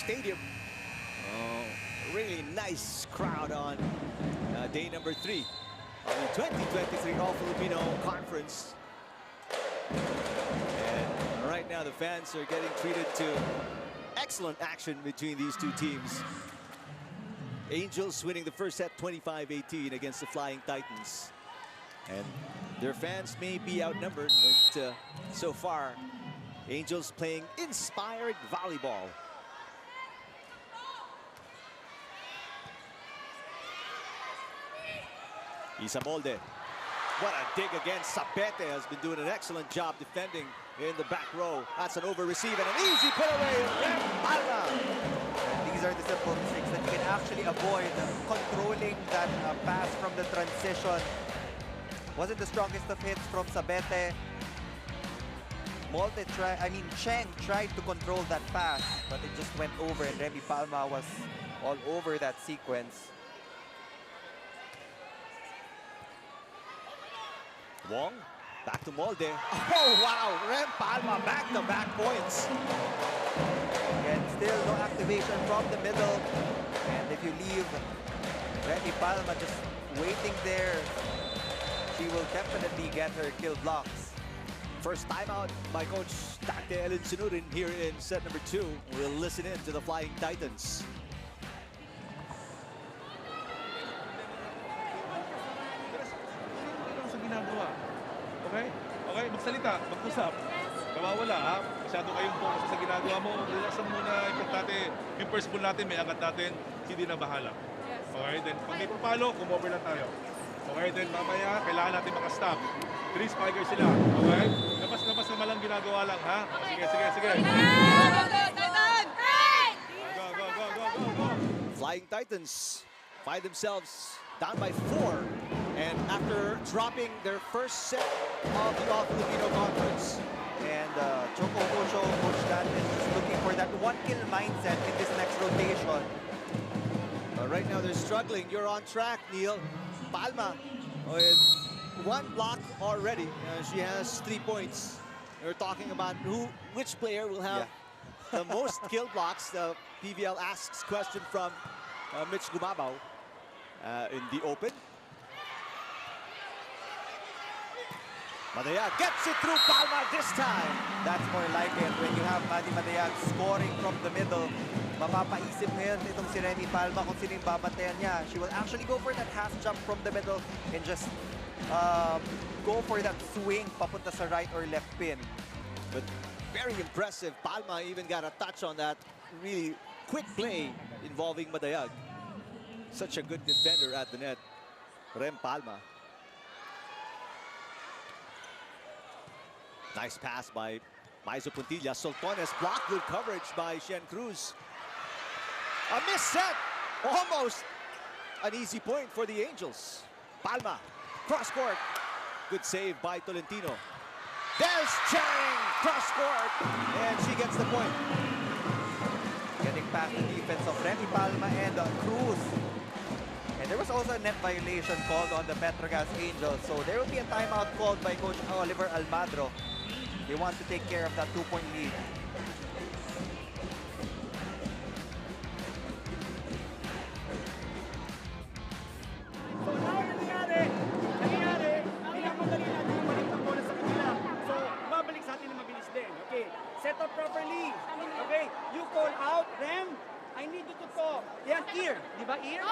Stadium. Oh, really nice crowd on day number 3 of the 2023 All-Filipino Conference. And right now the fans are getting treated to excellent action between these two teams. Angels winning the first set 25-18 against the Flying Titans. And their fans may be outnumbered, but so far, Angels playing inspired volleyball. Isa Molde. What a dig against Sabete, has been doing an excellent job defending in the back row. That's an over receive and an easy put away. Palma. These these are the simple mistakes that you can actually avoid. Controlling that pass from the transition. Wasn't the strongest of hits from Sabete. Cheng tried to control that pass, but it just went over, and Remy Palma was all over that sequence. Wong, back to Molde. Oh, wow, Rem Palma, back-to-back points. Again, still no activation from the middle. And if you leave Remy Palma just waiting there, she will definitely get her kill blocks. First timeout by Coach Tate Elin Sinurin here in set number 2. We'll listen in to the Flying Titans. Ano sa ginagawa? Okay? Okay, magsalita, mag-usap. Nawawala ha? Masyado kayong focus sa ginagawa mo. Relaxan muna, importante. Yung first ball natin, may angat natin, hindi na bahala. Okay, then pag may pupalo, come-over lang tayo. Okay, then mamaya, kailangan natin makastop. 3 spikers sila. Okay? Labas-labas naman lang ginagawa lang, ha? O, sige. Go. Flying Titans find themselves down by 4. And after dropping their first set of the All-Filipino Conference. And Choco Mucho, Coach Dan is just looking for that one-kill mindset in this next rotation. Right now they're struggling. You're on track, Neil. Palma with 1 block already. She has 3 points. We're talking about which player will have the most kill blocks. The PVL asks question from Mitch Gumabaw in the open. Madayag gets it through Palma this time. That's more like it. When you have Maddie Madayag scoring from the middle, mapapaisip ngayon itong si Remy Palma kung sino yung babantayan niya. She will actually go for that half jump from the middle and just go for that swing papunta sa right or left pin. But very impressive. Palma even got a touch on that really quick play involving Madayag. Such a good defender at the net. Rem Palma. Nice pass by Maizo Puntilla. Soltones blocked, good coverage by Shen Cruz. A missed set. Almost an easy point for the Angels. Palma, cross court. Good save by Tolentino. There's Chang, cross court, and she gets the point. Getting past the defense of Remy Palma and Cruz. And there was also a net violation called on the Petro Gazz Angels. So there will be a timeout called by Coach Oliver Almadro. They want to take care of that 2-point lead. So now yung nangyari, pinamadali natin yung balik ng bola sa kanila. So, babalik sa atin na mabilis din. Okay, set up properly. Okay, you call out, Rem, I need you to talk. Yan, ear. Di ba ear?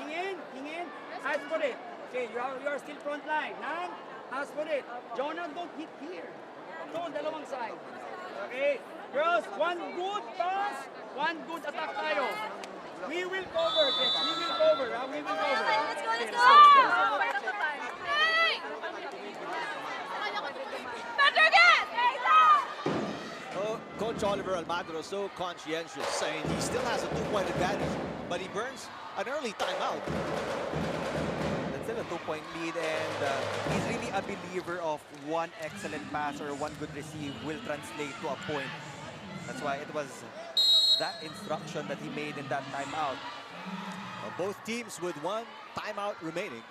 Hingin. Ask for it. Okay, you are still front line. Now, ask for it. Jonah, don't hit here. Doon, dalawang side. Okay, girls, 1 good toss, 1 good attack tayo. We will cover, Tex. We will cover, ha? We will cover. Let's go! Petro Gazz! Oh, Coach Oliver Almadro so conscientious, saying he still has a 2-point advantage, but he burns an early timeout. That's still a 2-point lead, and he's really a believer of 1 excellent pass or 1 good receive will translate to a point. That's why it was that instruction that he made in that timeout. Well, both teams with 1 timeout remaining.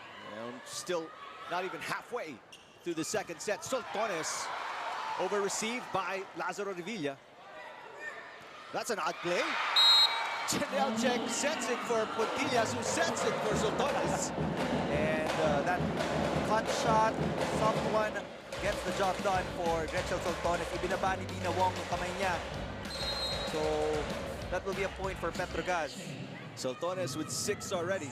Still not even halfway through the second set. Soltones over-received by Lazaro Revilla. That's an odd play. Janelle Check sets it for Puntillas, who sets it for Soltones. And that cut shot, someone gets the job done for Gretchen Soltones. Ibinaba ni Dina Wong yung kamay niya. So that will be a point for Petro Gazz. Soltones with 6 already.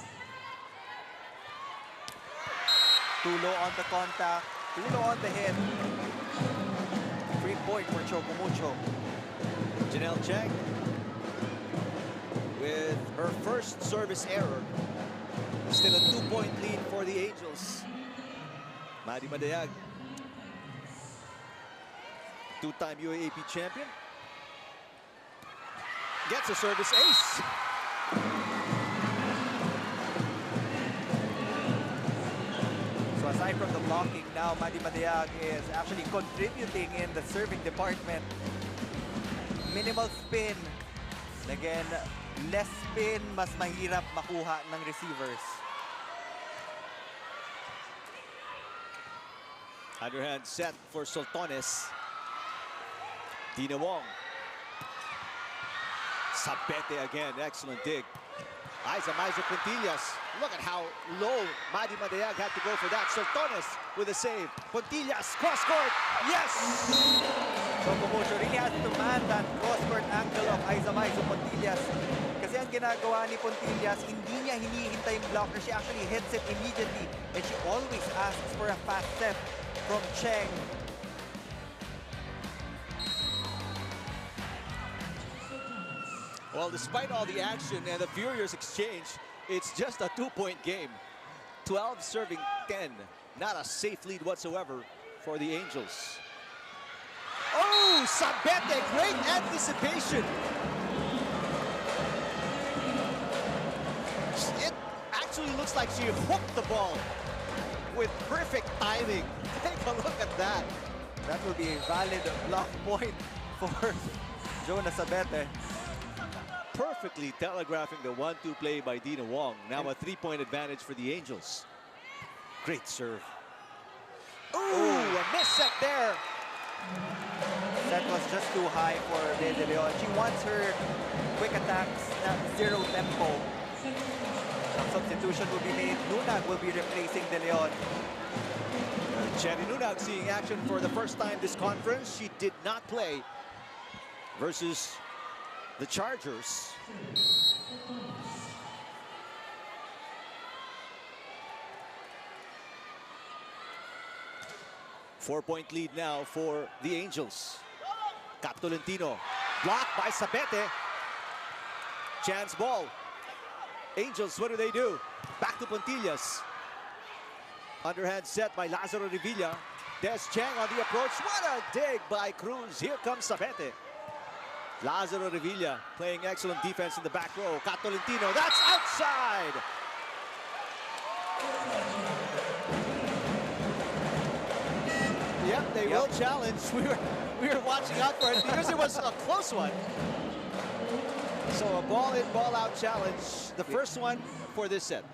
Too low on the contact, too low on the hit. Free point for Choco Mucho. Janelle Cheng with her first service error. Still a 2-point lead for the Angels. Maddie Madayag, 2-time UAAP champion. Gets a service ace. So aside from the blocking, now Madi Madiag is actually contributing in the serving department. Minimal spin. And again, less spin, mas mahirap makuha ng receivers. Underhand set for Soltones. Dina Wong. Sabete again, excellent dig. Maiza Puntillas. Look at how low Madi Madayag had to go for that. Soltones with a save. Puntillas, cross court, yes! Choco Mucho really has to man that cross-court angle of Aiza Puntillas. Kasi ang ginagawa ni Puntillas, hindi niya hinihintay yung blocker. She actually hits it immediately. And she always asks for a fast step from Cheng. Well, despite all the action and the furious exchange, it's just a 2-point game. 12 serving 10. Not a safe lead whatsoever for the Angels. Oh, Sabete, great anticipation. It actually looks like she hooked the ball with perfect timing. Take a look at that. That will be a valid block point for Jonas Sabete. Perfectly telegraphing the 1-2 play by Dina Wong. Now a 3-point advantage for the Angels. Great serve. Ooh, a miss set there. That was just too high for De Leon. She wants her quick attacks, not zero tempo. A substitution will be made. Nunag will be replacing De Leon. Jenny Nunag seeing action for the first time this conference. She did not play versus the Chargers. Four-point lead now for the Angels. Cap Tolentino, blocked by Sabete. Chance ball. Angels, what do? Back to Puntillas. Underhand set by Lazaro Revilla. Des Cheng on the approach. What a dig by Cruz. Here comes Sabete. Lazaro Revilla playing excellent defense in the back row. Cap Tolentino, that's outside. Yep, they will challenge. We were watching out for it because it was a close one. So a ball-in, ball-out challenge. The first one for this set.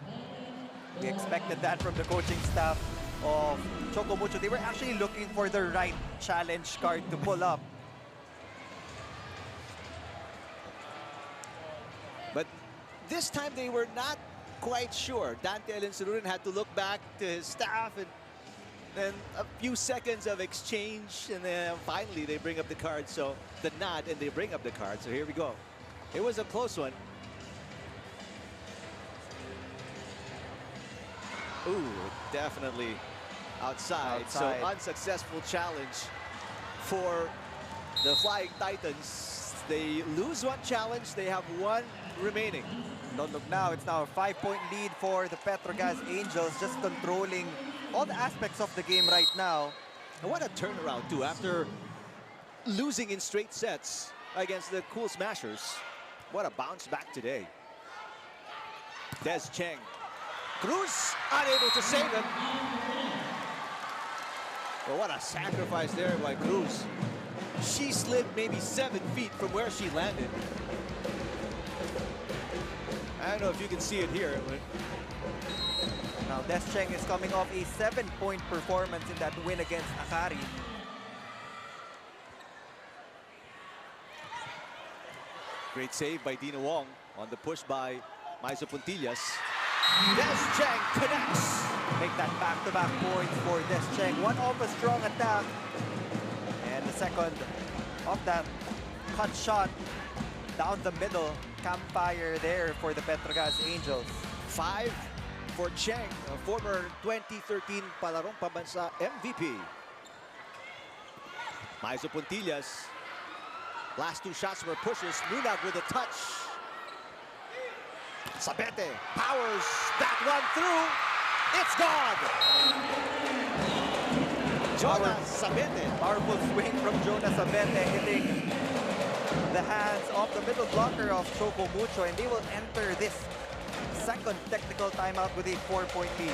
We expected that from the coaching staff of Choco Mucho. They were actually looking for the right challenge card to pull up. But this time they were not quite sure. Dante Alensururin had to look back to his staff and then a few seconds of exchange, and then finally they bring up the card. So the nod, and they bring up the card. So here we go. It was a close one. Ooh, definitely outside. So unsuccessful challenge for the Flying Titans. They lose one challenge. They have one remaining. Don't look now. It's now a 5-point lead for the Petro Gazz Angels, just controlling all the aspects of the game right now. And what a turnaround, too, after losing in straight sets against the Cool Smashers. What a bounce back today. Des Cheng. Cruz unable to save it. Well, what a sacrifice there by Cruz. She slid maybe 7 feet from where she landed. I don't know if you can see it here. Now, Des Cheng is coming off a 7-point performance in that win against Akari. Great save by Dina Wong on the push by Maiza Puntillas. Des Cheng connects. Make that back-to-back points for Des Cheng. One off a strong attack. And the second of that cut shot down the middle. Campfire there for the Petro Gazz Angels. 5 for Cheng, a former 2013 Palarong Pambansa MVP. Maiza Puntillas. Last 2 shots were pushes. Nunag with a touch. Sabete powers that one through. It's gone. Jonas Sabete. Powerful swing from Jonas Sabete, hitting the hands of the middle blocker of Choco Mucho, and they will enter this second technical timeout with a 4-point lead.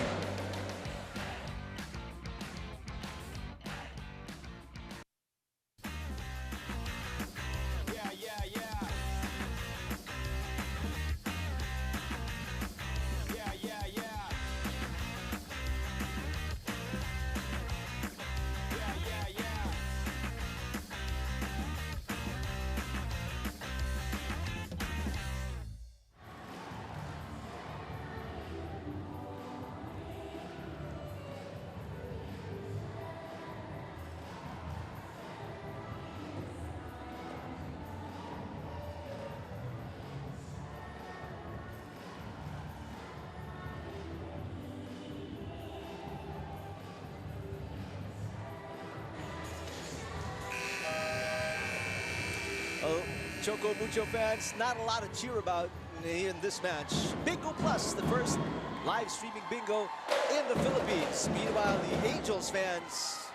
Oh, Choco Mucho fans, not a lot to cheer about in this match. Bingo Plus, the first live streaming bingo in the Philippines. Meanwhile, the Angels fans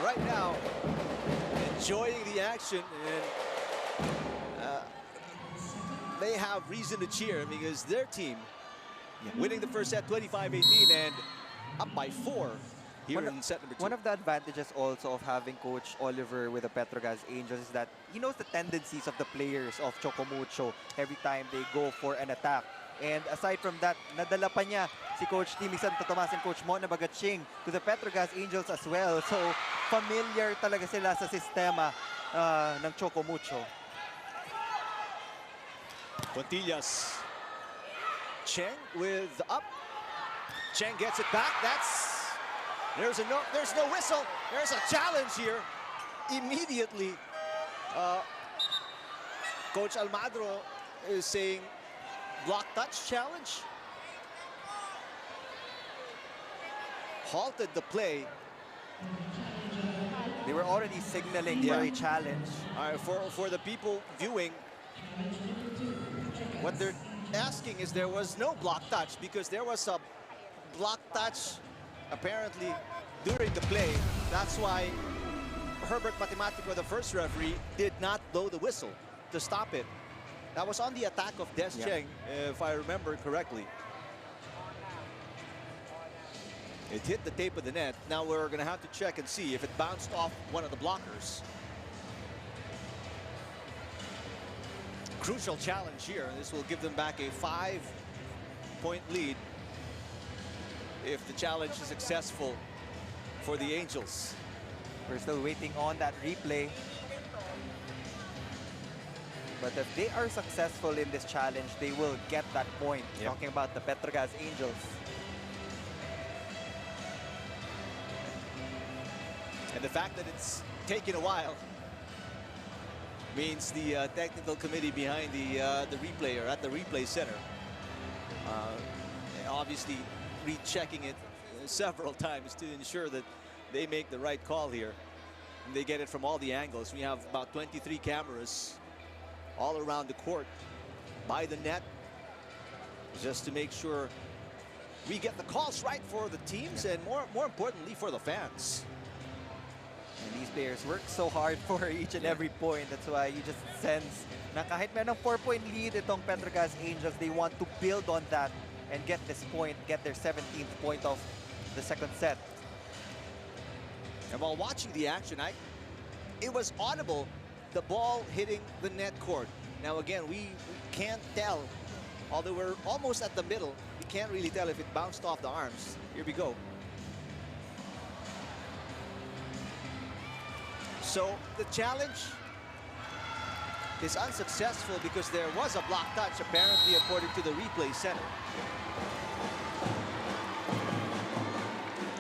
right now enjoying the action, and they have reason to cheer because their team winning the first set 25-18 and up by 4 here in set number 2. One of the advantages also of having Coach Oliver with the Petro Gazz Angels is that he knows the tendencies of the players of Choco Mucho every time they go for an attack. And aside from that, nadala pa niya si Coach Timmy Santo Tomas and Coach Mona Bagaching to the Petro Gazz Angels as well. So familiar talaga sila sa sistema ng Choco Mucho. Quintillas. Cheng with the up. Cheng gets it back. There's no whistle. There's a challenge here. Immediately, Coach Almadro is saying block touch challenge. Halted the play. They were already signaling for a challenge. All right, for the people viewing, what they're asking is there was no block touch because there was a block touch apparently during the play. That's why Herbert Matematico, the first referee, did not blow the whistle to stop it. That was on the attack of Des Cheng, if I remember correctly. It hit the tape of the net. Now we're going to have to check and see if it bounced off one of the blockers. Crucial challenge here. This will give them back a 5-point lead if the challenge is successful for the Angels. We're still waiting on that replay. But if they are successful in this challenge, they will get that point. Talking about the Petro Gazz Angels. And the fact that it's taken a while means the technical committee behind the replay, or at the replay center, obviously rechecking it several times to ensure that they make the right call here. And they get it from all the angles. We have about 23 cameras all around the court by the net, just to make sure we get the calls right for the teams and more importantly for the fans. And these players work so hard for each and every point. That's why you just sense na kahit merong 4-point lead itong Petro Gazz Angels, they want to build on that and get this point, get their 17th point of the second set. And while watching the action, it was audible, the ball hitting the net court. Now again, we can't tell, although we're almost at the middle, we can't really tell if it bounced off the arms. Here we go. So the challenge is unsuccessful because there was a block touch, apparently, according to the replay center.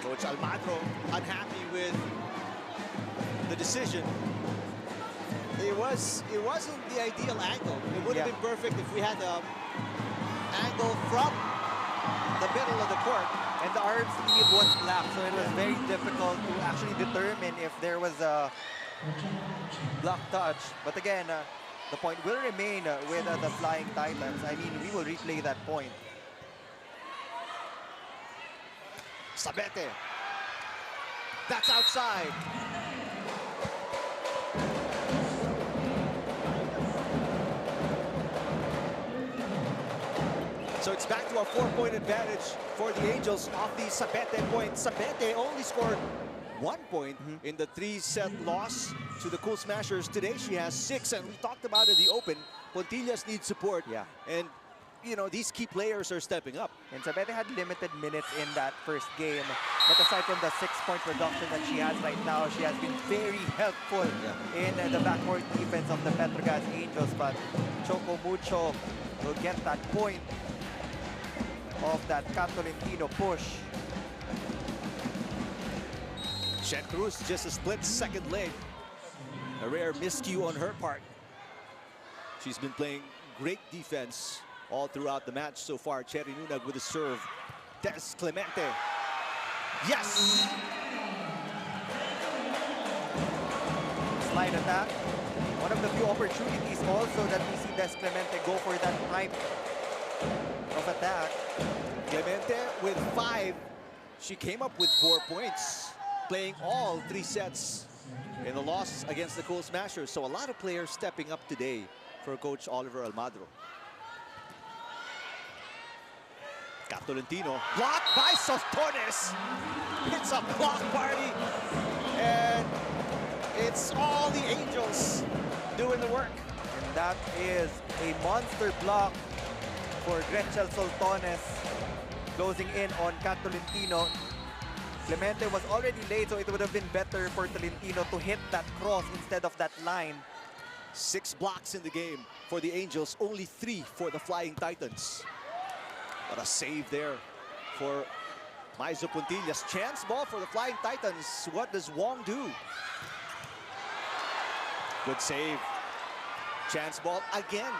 Coach Almadro unhappy with the decision. It wasn't the ideal angle. It would have been perfect if we had an angle from the middle of the court. And the arm sleeve was black, so it was very difficult to actually determine if there was a block touch. But again, the point will remain with the Flying Titans. I mean, we will replay that point. Sabete. That's outside. So it's back to a 4-point advantage for the Angels off the Sabete point. Sabete only scored 1 point in the 3-set loss to the Cool Smashers. Today she has 6, and we talked about in the open, Pontillas needs support. Yeah. And you know, these key players are stepping up. And Sabete had limited minutes in that first game. But aside from the 6-point production that she has right now, she has been very helpful in the backcourt defense of the Petro Gazz Angels. But Choco Mucho will get that point of that Tolentino push. Shen Cruz just a split second late. A rare miscue on her part. She's been playing great defense all throughout the match so far. Cherry Nunag with a serve. Des Clemente. Yes! Slide attack. One of the few opportunities also that we see Des Clemente go for that type of attack. Clemente with 5. She came up with 4 points, playing all 3 sets in the loss against the Cool Smashers. So a lot of players stepping up today for Coach Oliver Almagro. Tolentino blocked by Soltones. It's a block party, and it's all the Angels doing the work. And that is a monster block for Gretchel Soltones, closing in on Tolentino. Clemente was already late, so it would have been better for Tolentino to hit that cross instead of that line. 6 blocks in the game for the Angels, only 3 for the Flying Titans. What a save there for Maizo Puntillas. Chance ball for the Flying Titans. What does Wong do? Good save. Chance ball again.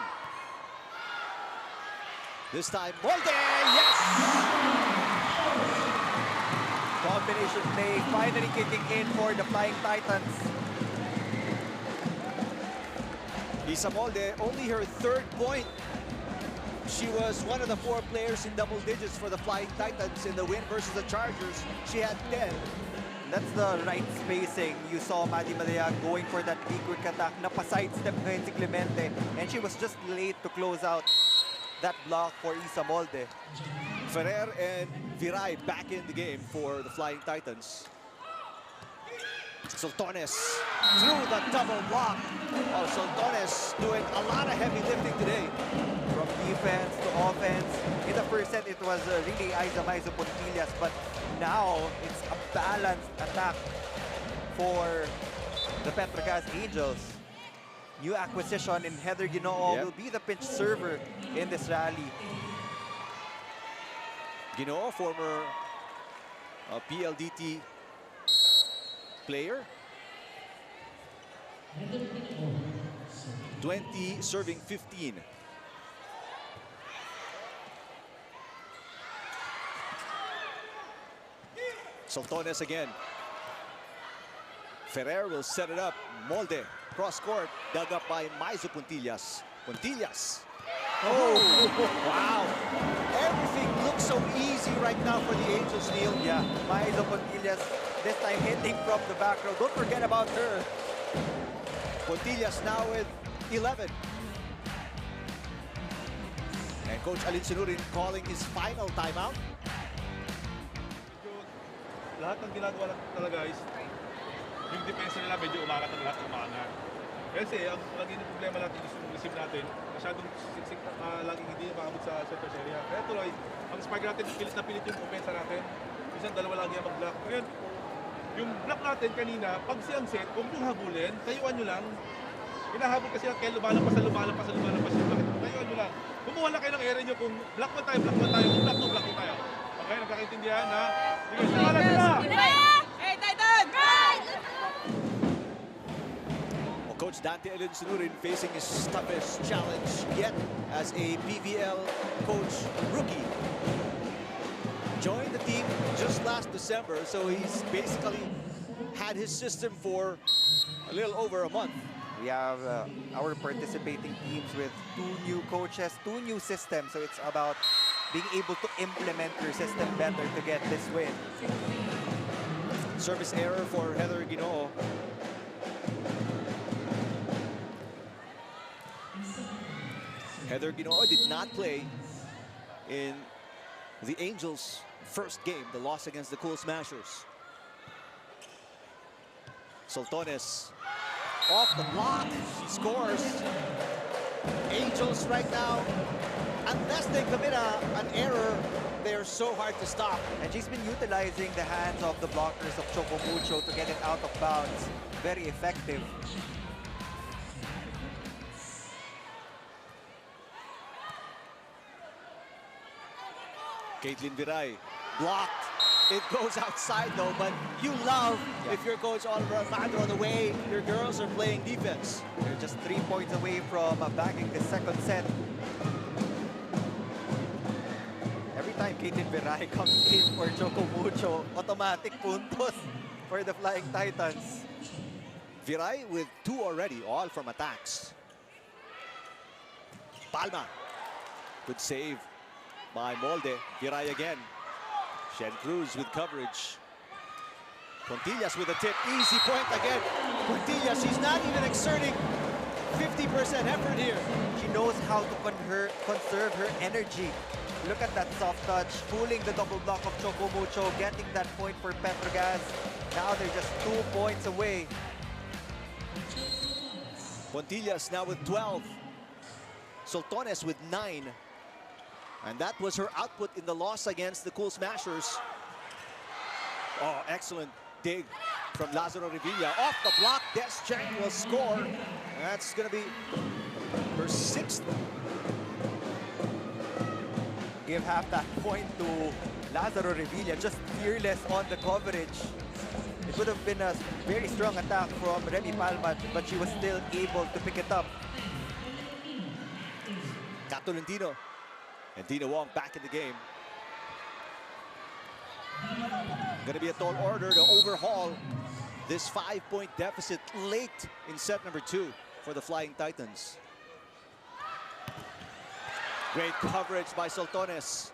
This time, Molde, yes! Combination play finally kicking in for the Flying Titans. Isa Molde, only her 3rd point. She was one of the 4 players in double digits for the Flying Titans in the win versus the Chargers. She had 10. That's the right spacing. You saw Maddie Malaya going for that big quick attack. Napa-sidestep ngayon si Clemente. And she was just late to close out that block for Isa Molde. Ferrer and Viray back in the game for the Flying Titans. Soltones through the double block. Oh, Soltones doing a lot of heavy lifting today. From defense to offense. In the first set, it was really Maizo Puntillas, but now it's a balanced attack for the Petro Gazz Angels. New acquisition in Heather Ginoo will be the pinch server in this rally. Ginoo, former PLDT player. 20 serving 15. Soltones again. Ferrer will set it up. Molde, cross court, dug up by Maizo Puntillas. Puntillas. Oh, wow. Everything looks so easy right now for the Angels, Neil. Yeah, Maizo Puntillas this time hitting from the back row. Don't forget about her. Puntillas now with 11. And Coach Alin Sinurin calling his final timeout. Lahat ng ginagawa talaga is yung depensa nila medyo umangat ang lahat umangat. Kasi ang laging problema natin is yung receive natin, masyadong siksik, laging hindi maabot sa center area. Kaya tuloy, ang spike natin, pilit na pilit yung opensa natin. Minsan dalawa lagi ang mag-block. Ngayon, yung block natin kanina, pag siyang set, huwag nyo habulin, tayuan nyo lang. Hinahabol kasi lang kayo, lumalampas yung bakit. Tayuan nyo lang. Kumuha lang kayo ng area nyo kung block mo tayo, kung block mo tayo. Okay, nagkakaintindihan na. Sige, sila sila! Hey, Titan! Well, Coach Dante Alin Sinurin facing his toughest challenge yet as a PVL coach rookie. Joined the team just last December, so he's basically had his system for a little over a month. We have our participating teams with 2 new coaches, 2 new systems. So it's about being able to implement your system better to get this win. Service error for Heather Ginoo. Heather Ginoo did not play in the Angels' first game, the loss against the Cool Smashers. Soltones off the block. She scores. Angels right now, unless they commit an error, they're so hard to stop. And she's been utilizing the hands of the blockers of Choco Mucho to get it out of bounds. Very effective. Caitlin Viray blocked. It goes outside though, but you love if your coach Oliver Almagro, the way your girls are playing defense. They're just 3 points away from bagging the second set. Every time Caitlin Viray comes in for Choco Mucho, automatic puntos for the Flying Titans. Viray with 2 already, all from attacks. Palma. Good save by Molde. Viray again. Shen Cruz with coverage. Pontillas with a tip. Easy point again. Pontillas, she's not even exerting 50% effort here. She knows how to conserve her energy. Look at that soft touch, pulling the double block of Choco Mucho, getting that point for Petro Gazz. Now they're just 2 points away. Pontillas now with 12. Soltones with 9. And that was her output in the loss against the Cool Smashers. Oh, excellent dig from Lazaro Revilla. Off the block, Des Cheng will score. That's going to be her 6th. Give half that point to Lazaro Revilla, just fearless on the coverage. It would have been a very strong attack from Remy Palma, but she was still able to pick it up. Tolentino and Dina Wong back in the game. Going to be a tall order to overhaul this 5-point deficit late in set number 2 for the Flying Titans. Great coverage by Soltones.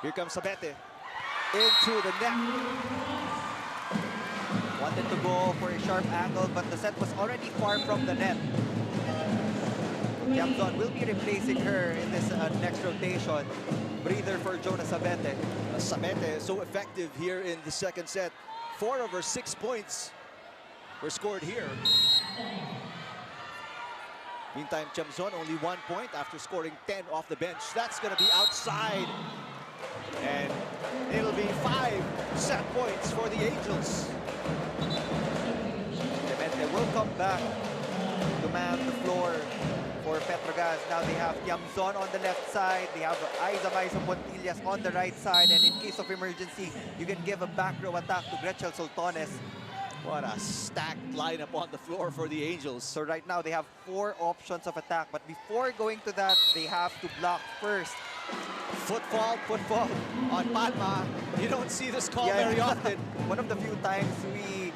Here comes Sabete into the net. Wanted to go for a sharp angle, but the set was already far from the net. Tiamzon will be replacing her in this next rotation. Breather for Jonas Sabete. Sabete so effective here in the second set. 4 of her 6 points were scored here. Meantime, Tiamzon only 1 point after scoring 10 off the bench. That's going to be outside. And it'll be 5 set points for the Angels. Clemente will come back to man the floor for Petro Gazz. Now they have Tiamzon on the left side. They have Aiza Pontillas on the right side. And in case of emergency, you can give a back row attack to Gretchen Soltones. What a stacked lineup on the floor for the Angels. So right now they have 4 options of attack. But before going to that, they have to block first. Footfall on Palma. You don't see this call very often. One of the few times we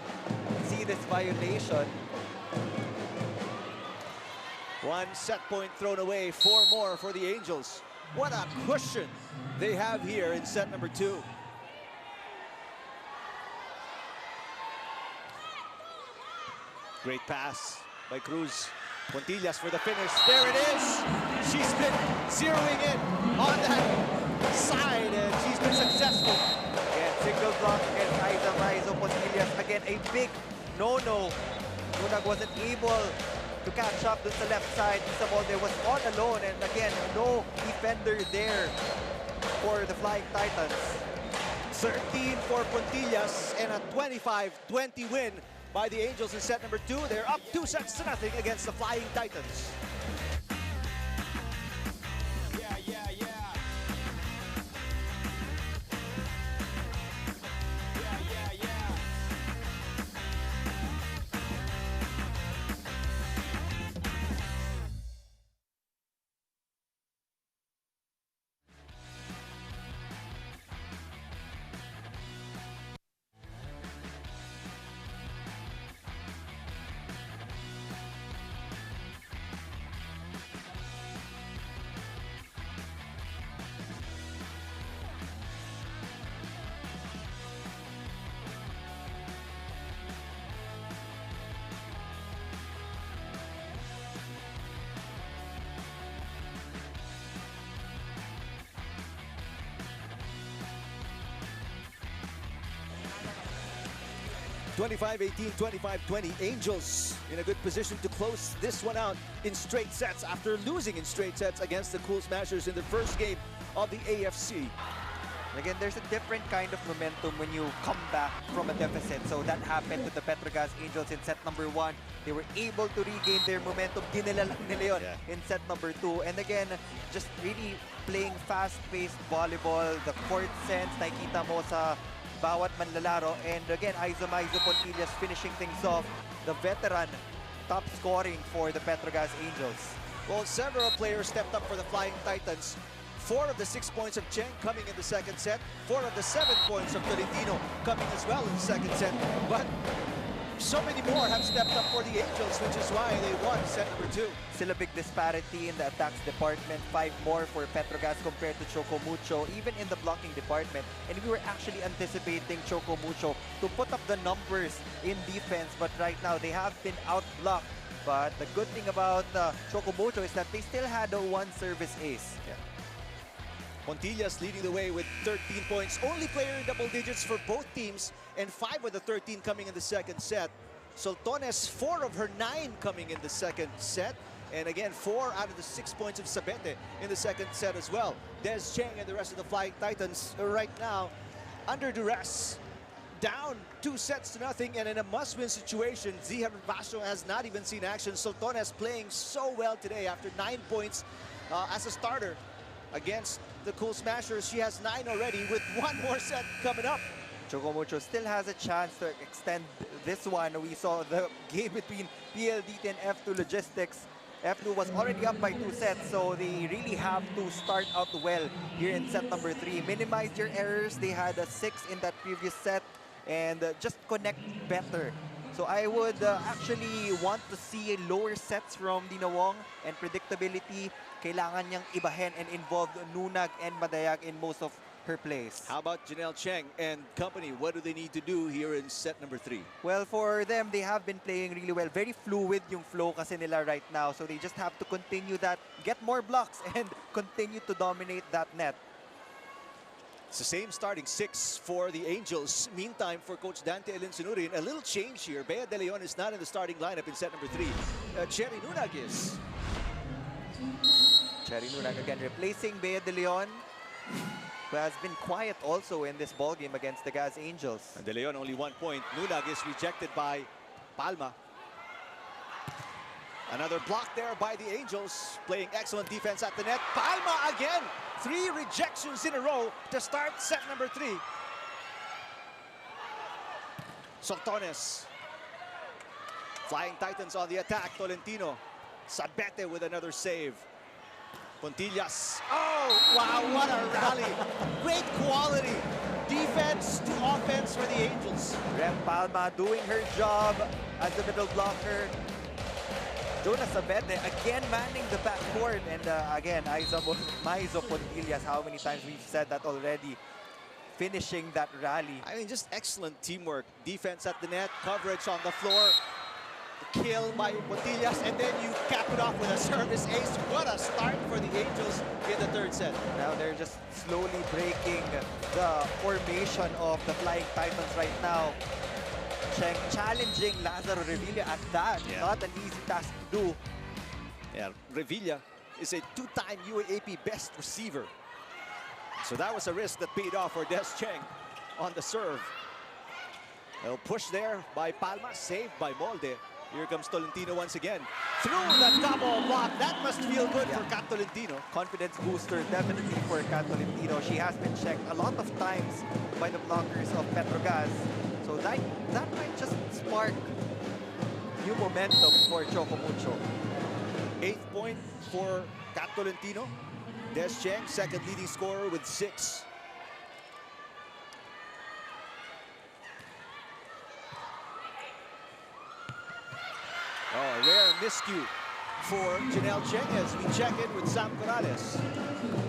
see this violation. 1 set point thrown away, 4 more for the Angels. What a cushion they have here in set number 2. Great pass by Cruz. Pontillas for the finish. There it is. She's been zeroing in on that side, and she's been successful. Again, single block against Aiza Pontillas. Again, a big no-no. Lunag wasn't able to catch up to the left side. Isabolde was all alone, and again, no defender there for the Flying Titans. 13 for Pontillas and a 25-20 win by the Angels in set number 2. They're up 2-0 against the Flying Titans. 25-18, 25-20. Angels in a good position to close this one out in straight sets after losing in straight sets against the Cool Smashers in the first game of the AFC. Again, there's a different kind of momentum when you come back from a deficit. So that happened to the Petro Gazz Angels in set number 1. They were able to regain their momentum. Dinala lang nila yun in set number 2. And again, just really playing fast-paced volleyball. The court sense, nakikita mo sa bawat manlalaro. And again, Aizo Pontillas finishing things off. The veteran top scoring for the Petro Gazz Angels. Well, several players stepped up for the Flying Titans. 4 of the 6 points of Cheng coming in the second set. 4 of the 7 points of Tolentino coming as well in the second set. But so many more have stepped up for the Angels, which is why they won set number 2. Still a big disparity in the attacks department. 5 more for Petro Gazz compared to Choco Mucho, even in the blocking department. And we were actually anticipating Choco Mucho to put up the numbers in defense. But right now, they have been outblocked. But the good thing about Choco Mucho is that they still had a 1 service ace. Pontillas leading the way with 13 points. Only player in double digits for both teams, and 5 of the 13 coming in the second set. Soltones, 4 of her 9 coming in the second set. And again, 4 out of the 6 points of Sabete in the second set as well. Des Cheng and the rest of the Flying Titans right now under duress. Down 2 sets to nothing, and in a must-win situation, Zihar Vasco has not even seen action. Soltones playing so well today after 9 points as a starter against the Cool Smashers. She has 9 already with 1 more set coming up. Choco Mucho still has a chance to extend this one. We saw the game between PLDT and F2 Logistics. F2 was already up by 2 sets, so they really have to start out well here in set number 3. Minimize your errors. They had a 6 in that previous set, and just connect better. So I would actually want to see lower sets from Dina Wong, and predictability. Kailangan niyang ibahin and involve Nunag and Madayag in most of her plays. How about Janelle Cheng and company? What do they need to do here in set number 3? Well, for them, they have been playing really well. Very fluid yung flow kasi nila right now. So they just have to continue that, get more blocks, and continue to dominate that net. It's the same starting 6 for the Angels. Meantime, for Coach Dante Elinsunurin, a little change here. Bea De Leon is not in the starting lineup in set number 3. Cherry Nunag is. Cherry Nunag again replacing Bea De Leon, who has been quiet also in this ball game against the Gazz Angels. And De Leon only 1 point. Nunag is rejected by Palma. Another block there by the Angels, playing excellent defense at the net. Palma again! 3 rejections in a row to start set number 3. Soltones. Flying Titans on the attack. Tolentino. Sabete with another save. Pontillas. Oh, wow, what a rally. Great quality. Defense to offense for the Angels. Rem Palma doing her job as the middle blocker. Jonas Sabete again manning the backcourt, and again, Maizo Pontillas, how many times we've said that already, finishing that rally. I mean, just excellent teamwork. Defense at the net, coverage on the floor, the kill by Pontillas, and then you cap it off with a service ace. What a start for the Angels in the 3rd set. Now they're just slowly breaking the formation of the Flying Titans right now. Cheng challenging Lazaro Revilla at that. Not an easy task to do. Yeah, Revilla is a 2-time UAAP best receiver. So that was a risk that paid off for Des Cheng on the serve. A push there by Palma, saved by Molde. Here comes Tolentino once again. Through the double block. That must feel good for Kat Tolentino. Confidence booster definitely for Kat Tolentino. She has been checked a lot of times by the blockers of Petro Gazz. So that might just spark new momentum for Choco Mucho. 8th point for Kat Tolentino. Des Cheng, 2nd leading scorer with 6. Oh, rare miscue for Janelle Cheng as we check in with Sam Corrales.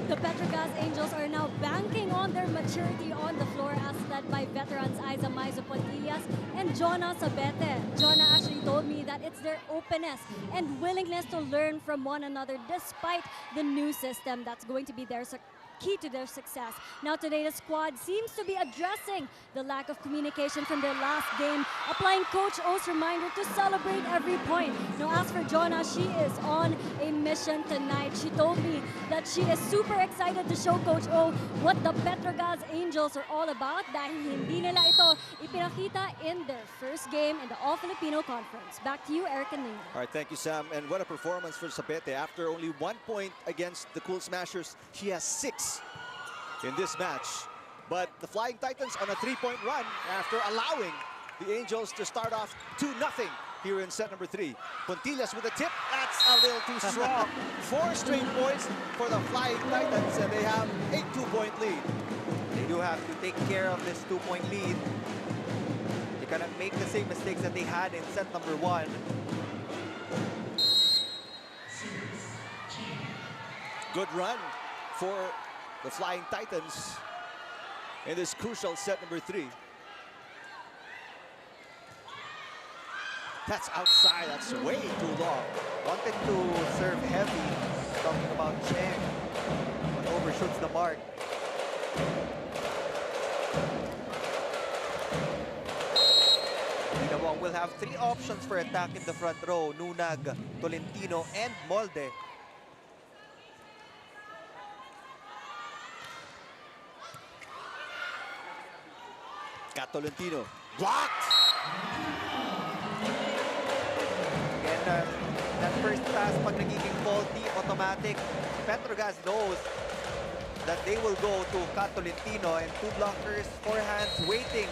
The Petro Gazz Angels are now banking on their maturity on the floor, as led by veterans Maizo Pontillas and Jonah Sabete. Jonah actually told me that it's their openness and willingness to learn from one another despite the new system that's going to be theirs key to their success. Now today, the squad seems to be addressing the lack of communication from their last game, applying Coach O's reminder to celebrate every point. Now as for Jonah, she is on a mission tonight. She told me that she is super excited to show Coach O what the Petro Gazz Angels are all about dahil hindi nila ito ipinakita in their first game in the All-Filipino Conference. Back to you, Eric and Ning. All right, thank you, Sam. And what a performance for Sabete. After only 1 point against the Cool Smashers, she has 6 in this match. But the Flying Titans on a 3-point run after allowing the Angels to start off 2-0 here in set number 3. Puntillas with a tip. That's a little too strong. 4 straight points for the Flying Titans, and they have a 2-point lead. They do have to take care of this 2-point lead. They cannot make the same mistakes that they had in set number 1. Good run for the Flying Titans in this crucial set number 3. That's outside. That's way too long. Wanted to serve heavy. Talking about Cheng, but overshoots the mark. Dinawang will have 3 options for attack in the front row: Nunag, Tolentino, and Molde. Tolentino blocked. And that first pass, pag nagiging faulty, automatic, Petro Gazz knows that they will go to Tolentino, and 2 blockers, 4 hands waiting.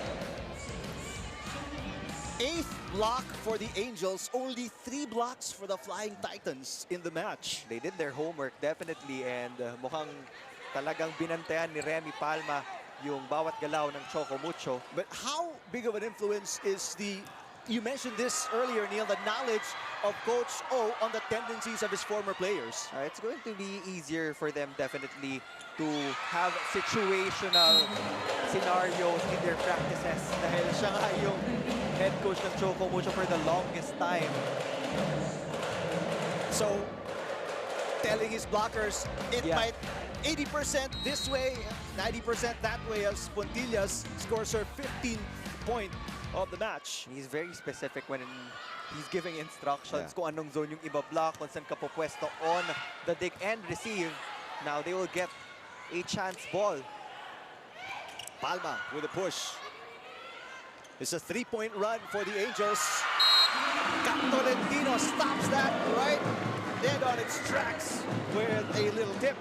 8th block for the Angels, only 3 blocks for the Flying Titans in the match. They did their homework, definitely, and mukhang talagang binantayan ni Remy Palma yung bawat galaw ng Choco Mucho. But how big of an influence is you mentioned this earlier, Neil, the knowledge of Coach O on the tendencies of his former players? It's going to be easier for them, definitely, to have situational scenarios in their practices. Dahil siya nga yung head coach ng Choco Mucho for the longest time. So, telling his blockers, it might 80% this way, 90% that way, as Puntillas scores her 15th point of the match. He's very specific when he's giving instructions kung anong zone yung iba block, kung saan ka pupwesto on the dig and receive. Now they will get a chance ball. Palma with a push. It's a 3-point run for the Angels. Tolentino stops that right dead on its tracks with a little tip.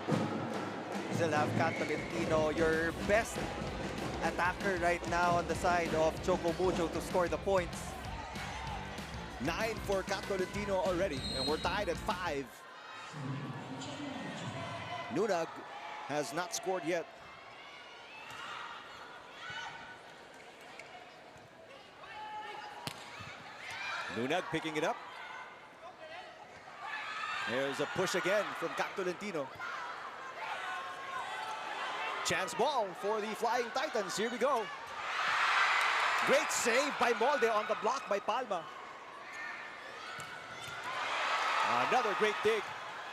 Still have Tolentino, your best attacker right now on the side of Choco Mucho to score the points. 9 for Tolentino already, and we're tied at 5. Nunag has not scored yet. Nunag picking it up. There's a push again from Tolentino. Chance ball for the Flying Titans. Here we go. Great save by Molde on the block by Palma. Another great dig.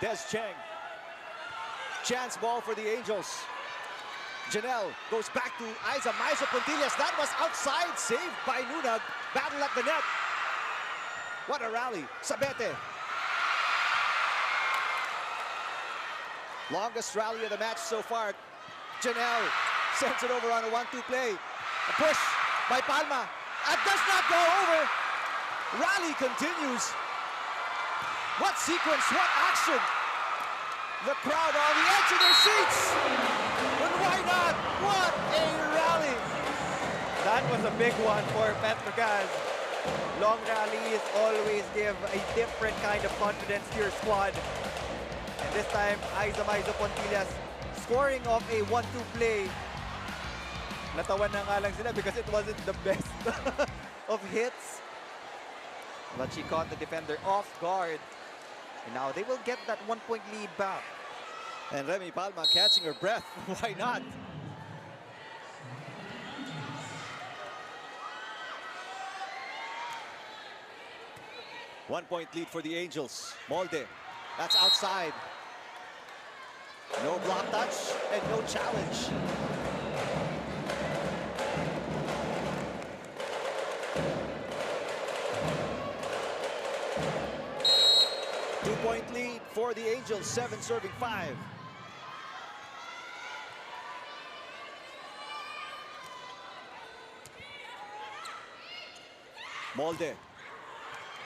Des Cheng. Chance ball for the Angels. Janelle goes back to Aiza Puntillas. That was outside, saved by Nunag. Battle at the net. What a rally. Sabete. Longest rally of the match so far. Janelle sends it over on a 1-2 play. A push by Palma. It does not go over. Rally continues. What sequence, what action. The crowd on the edge of their seats. But why not? What a rally. That was a big one for Petro Gazz. Long rallies always give a different kind of confidence to your squad. And this time, Aiza Puntillas scoring off a 1-2 play. Natawan na nga lang sila because it wasn't the best of hits. But she caught the defender off guard. And now they will get that 1-point lead back. And Remy Palma catching her breath. Why not? One-point lead for the Angels. Molde. That's outside. No block touch and no challenge. Two-point lead for the Angels, 7 serving 5. Molde.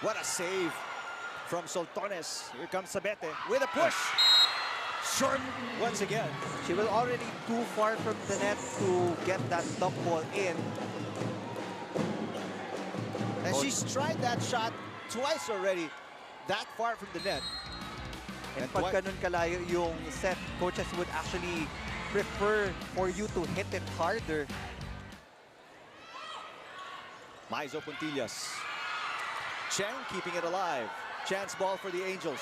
What a save from Soltones. Here comes Sabete with a push. Short once again. She was already too far from the net to get that dump ball in. And she's tried that shot twice already, that far from the net. And pag ganun kalayo yung set, coaches would actually prefer for you to hit it harder. Maizo Puntillas. Cheng keeping it alive. Chance ball for the Angels.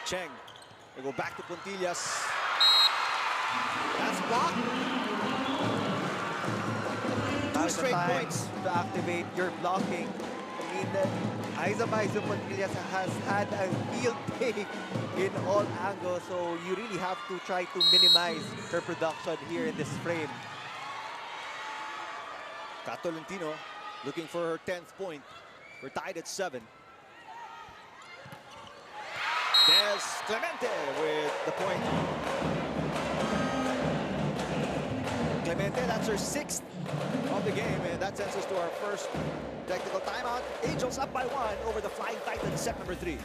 Cheng. They go back to Puntillas. That's blocked. Two straight points to activate your blocking. I mean, Maizo Puntillas has had a field day in all angles, so you really have to try to minimize her production here in this frame. Tolentino looking for her 10th point. We're tied at 7. Des Clemente with the point. Clemente, that's her 6th of the game, and that sends us to our first technical timeout. Angels up by 1 over the Flying Titans, set number 3.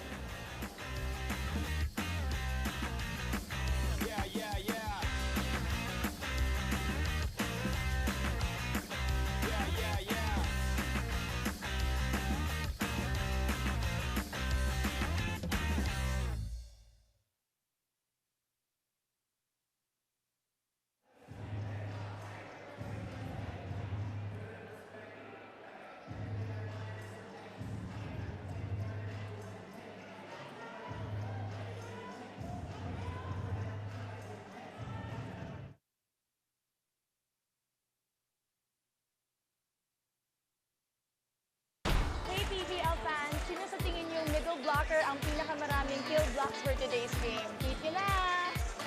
Hey PVL fans, sino sa tingin yung middle blocker ang pinakamaraming kill blocks for today's game? Keep you last!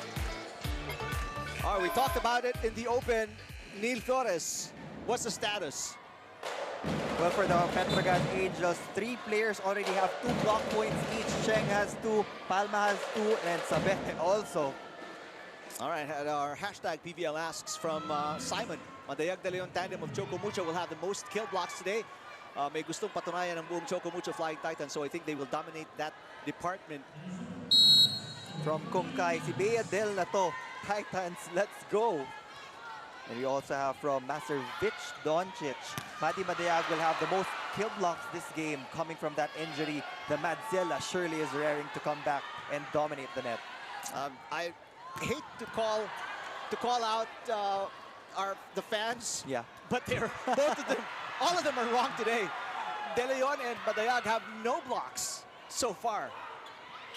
All right, we talked about it in the open. Neil Flores, what's the status? Well, for the Petro Gazz Angels, 3 players already have 2 block points each. Cheng has 2, Palma has 2, and Sabete also. All right, our hashtag PVL asks from Simon. Madayag de Leon tandem of Choco Mucho will have the most kill blocks today. May gustong patunayan ng buong Choco Mucho Flying Titans, so I think they will dominate that department. From Kumkai, si Bea Del na to. Titans, let's go. And we also have from Maservich Doncic. Madi Madayag will have the most kill blocks this game coming from that injury. The Madzilla surely is raring to come back and dominate the net. I hate to call out the fans, Yeah. but they're both of them. All of them are wrong today. De Leon and Madayag have no blocks so far.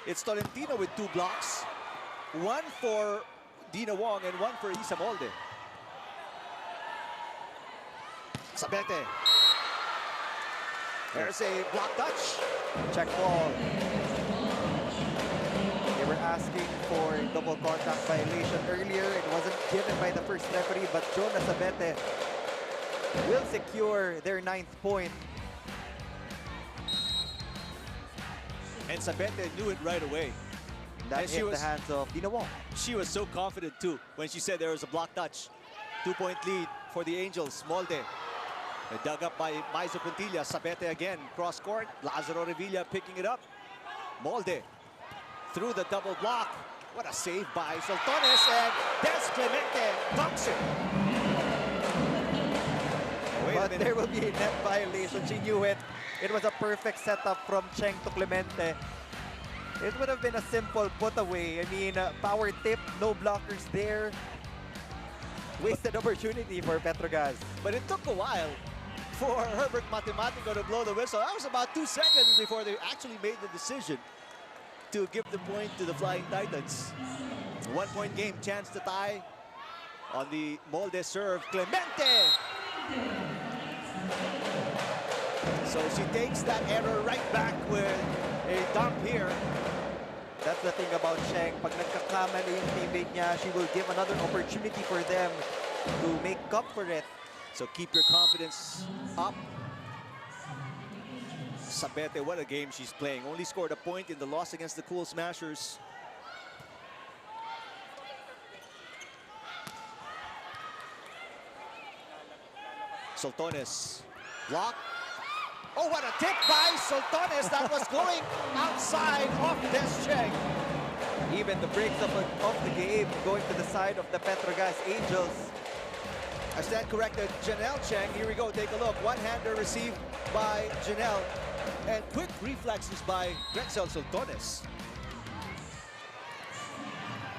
It's Tolentino with 2 blocks. 1 for Dina Wong and 1 for Isa Molde. Sabete. There's a block touch. Check ball. They were asking for a double contact violation earlier. It wasn't given by the first referee, but Jonas Sabete will secure their 9th point. And Sabete knew it right away. That And hit the hands of Dina Wong. She was so confident too when she said there was a block touch. 2-point lead for the Angels. Molde. Dug up by Maizo Puntilla. Sabete again. Cross court. Lazaro Revilla picking it up. Molde through the double block. What a save by Soltones, and Des Clemente dunks it. But there will be a net violation. She knew it. It was a perfect setup from Cheng to Clemente. It would have been a simple put away. I mean, power tip, no blockers there. Wasted opportunity for Petro Gazz. But it took a while for Herbert Matematico to blow the whistle. That was about 2 seconds before they actually made the decision to give the point to the Flying Titans. 1-point game, chance to tie on the Molde serve. Clemente! So she takes that error right back with a dunk here. That's the thing about Cheng. Pag nagkakamali yung teammate niya, she will give another opportunity for them to make up for it. So keep your confidence up. Sabete, what a game she's playing. Only scored a point in the loss against the Cool Smashers. Soltones, block. Oh, what a tip by Soltones. That was going outside of Des Cheng. Even the breaks of the game going to the side of the Petro Gazz Angels. I stand corrected, Janelle Cheng. Here we go, take a look. One-hander received by Janelle. And quick reflexes by Gretzel Soltones.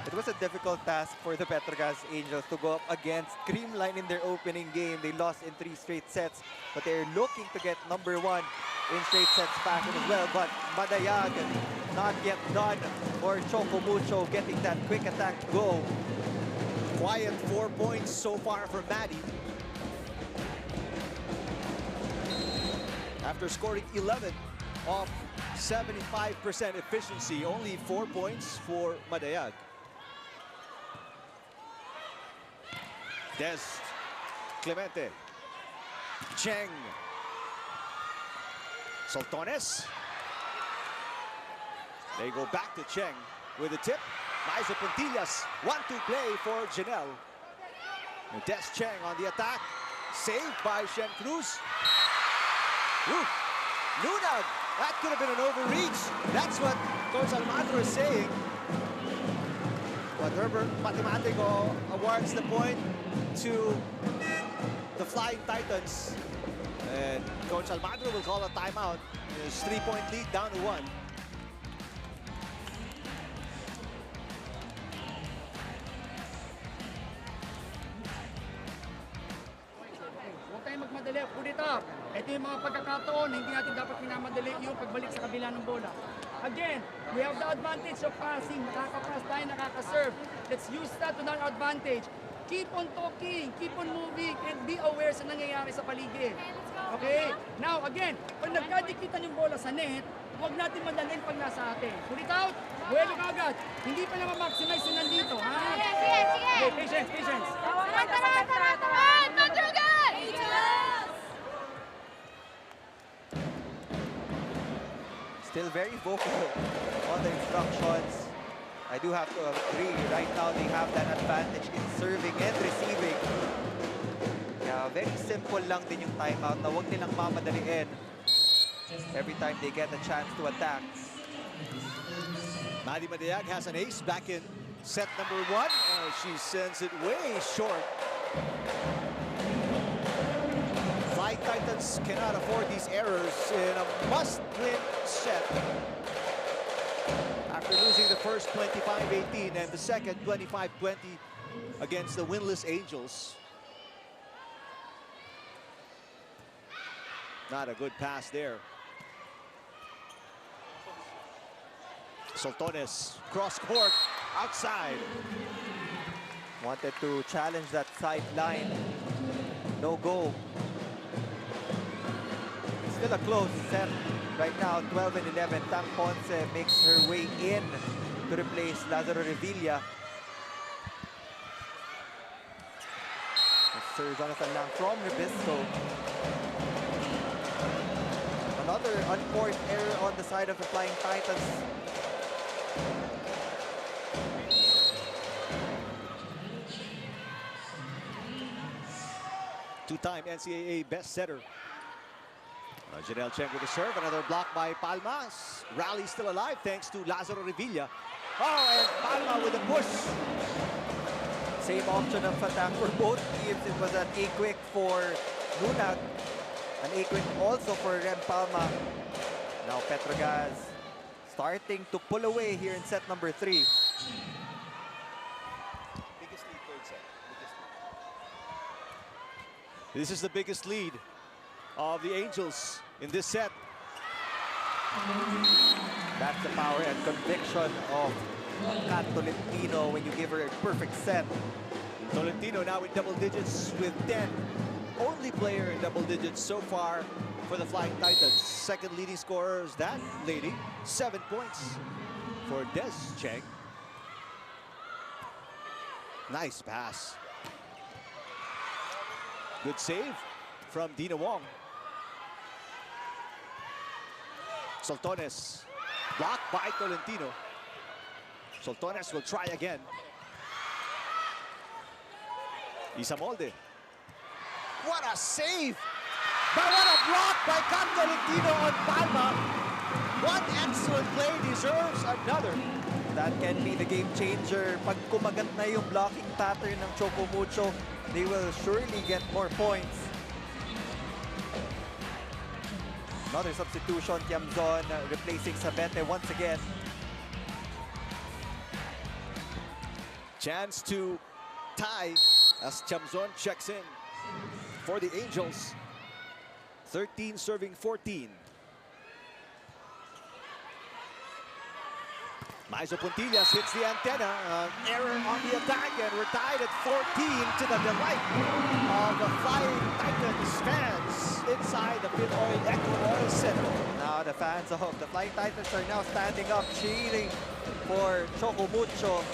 It was a difficult task for the Petro Gazz Angels to go up against Creamline in their opening game. They lost in 3 straight sets, but they're looking to get #1 in straight sets fashion as well. But Madayag, not yet done for Choco Mucho getting that quick attack go. Quiet 4 points so far for Maddie. After scoring 11 off 75% efficiency, only 4 points for Madayag. Des, Clemente, Cheng, Soltones. They go back to Cheng with a tip. Liza Puntillas, 1-2 play for Janelle. And Des Cheng on the attack. Saved by Shen Cruz. Woo. Lunag, that could have been an overreach. That's what Coach Almagro is saying. But Herbert Matematico awards the point to the Flying Titans. And Coach Almagro will call a timeout. His 3-point lead down to 1. Huwag tayong magmadali. Put it up. Ito yung mga pagkakataon na hindi natin dapat minamadali yung pagbalik sa kabila ng bola. Again, we have the advantage of passing. Nakaka-pass tayo, nakaka-serve. Let's use that to our advantage. Keep on talking, keep on moving, and be aware sa nangyayari sa paligid. Okay? Now, again, pag nagkadikitan yung bola sa net, huwag natin madalhin pag nasa atin. Put it out, buwelo ka agad. Hindi pa naman maximize yung nandito, ha? Sige! Okay, patience, patience. Tara! Petro Gazz! Still very vocal on the instructions. I do have to agree, right now they have that advantage in serving and receiving. Yeah, very simple lang din yung timeout na huwag nilang mamadaliin every time they get a chance to attack. Maddie Madayag has an ace back in set number 1. She sends it way short. Flying Titans cannot afford these errors in a must-win set. After losing the first 25-18 and the second 25-20 against the winless Angels. Not a good pass there. Soltones, cross court, outside. Wanted to challenge that sideline. No go. Still a close set. Right now, 12 and 11. Tam Ponce makes her way in to replace Lazaro Revilla. Sir Jonathan Lang from Nabisco. Another unforced error on the side of the Flying Titans. Two-time NCAA best setter. Janelle Cheng with a serve, another block by Palma. Rally still alive thanks to Lazaro Revilla. Oh, and Palma with a push. Same option of attack for both teams. It was an A-quick for Lunag. An A-quick also for Rem Palma. Now Petro Gazz starting to pull away here in set number 3. Biggest lead, third set. This is the biggest lead of the Angels in this set. That's the power and conviction of Kat Tolentino when you give her a perfect set. Tolentino now in double digits with 10. Only player in double digits so far for the Flying Titans. Second leading scorer is that lady, 7 points. for Des Cheng. Nice pass. Good save from Dina Wong. Soltones blocked by Tolentino. Soltones will try again. Isamolde. What a save! But what a block by Cap Tolentino on Palma. One excellent play deserves another. That can be the game changer. Pag kumagat na yung blocking pattern ng Choco Mucho, they will surely get more points. Another substitution, Tiamzon replacing Sabete once again. Chance to tie as Tiamzon checks in for the Angels. 13 serving 14. Maizo Puntillas hits the antenna. Error on the attack, and we're tied at 14 to the delight of the Flying Titans fans inside the Pinoy Eco Oil Center. Now the fans of the Flying Titans are now standing up, cheering for Choco Mucho.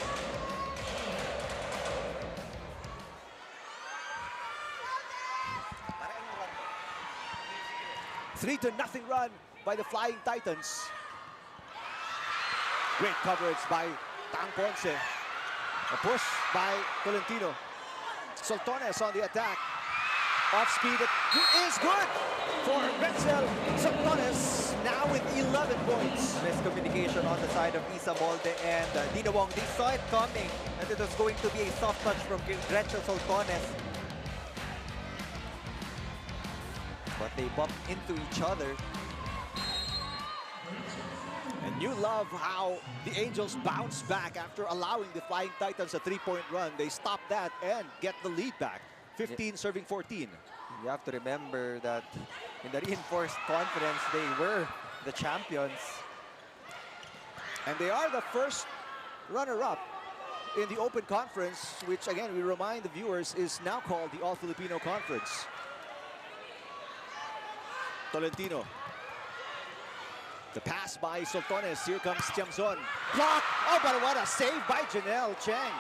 3-0 run by the Flying Titans. Great coverage by Tang Ponce. A push by Tolentino. Soltones on the attack. Off speed, it is good for Retzel Soltones, now with 11 points. Miscommunication on the side of Isamolde and Dina Wong. They saw it coming, and it was going to be a soft touch from Retzel Soltones. But they bumped into each other. And you love how the Angels bounce back after allowing the Flying Titans a 3-point run. They stop that and get the lead back. 15 serving 14. You have to remember that in the reinforced conference, they were the champions. And they are the first runner-up in the Open Conference, which again, we remind the viewers, is now called the All-Filipino Conference. Tolentino. The pass by Soltones. Here comes Tiamzon. Block! Oh, but what a save by Janelle Cheng.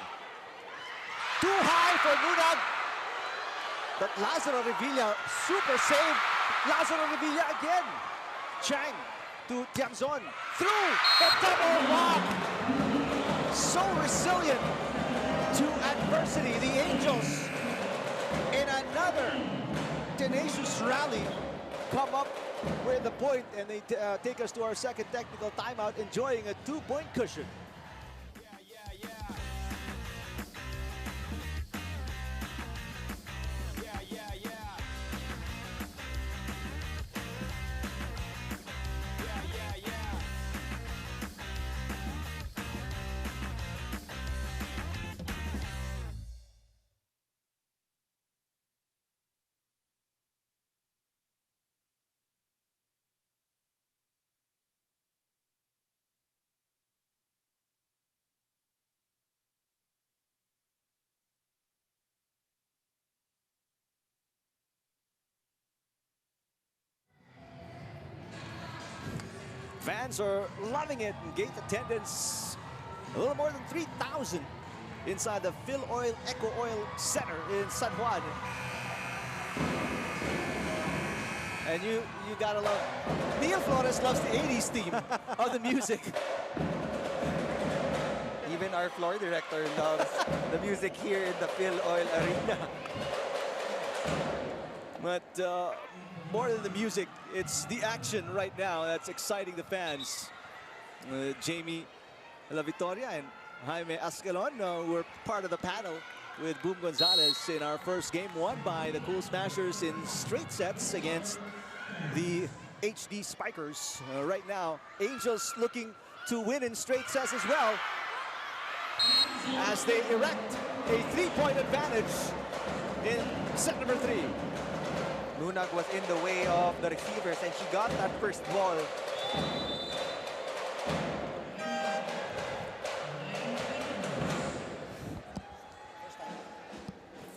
Too high for Nunag. But Lazaro Revilla, super save. Lazaro Revilla again. Cheng to Tiamzon. Through the double block. So resilient to adversity. The Angels, in another tenacious rally, come up with the point, and they take us to our second technical timeout, enjoying a 2-point cushion. Fans are loving it. Gate attendance a little more than 3,000 inside the Phil Oil Eco Oil Center in San Juan. And you gotta love, Neil Flores loves the 80s theme of the music. Even our floor director loves the music here in the Phil Oil Arena. But more than the music, it's the action right now that's exciting the fans. Jamie La Victoria and Jaime Ascalon were part of the panel with Boom Gonzalez in our first game, won by the Cool Smashers in straight sets against the HD Spikers. Right now, Angels looking to win in straight sets as well, as they erect a 3-point advantage in set number 3. Nunag was in the way of the receivers, and she got that first ball.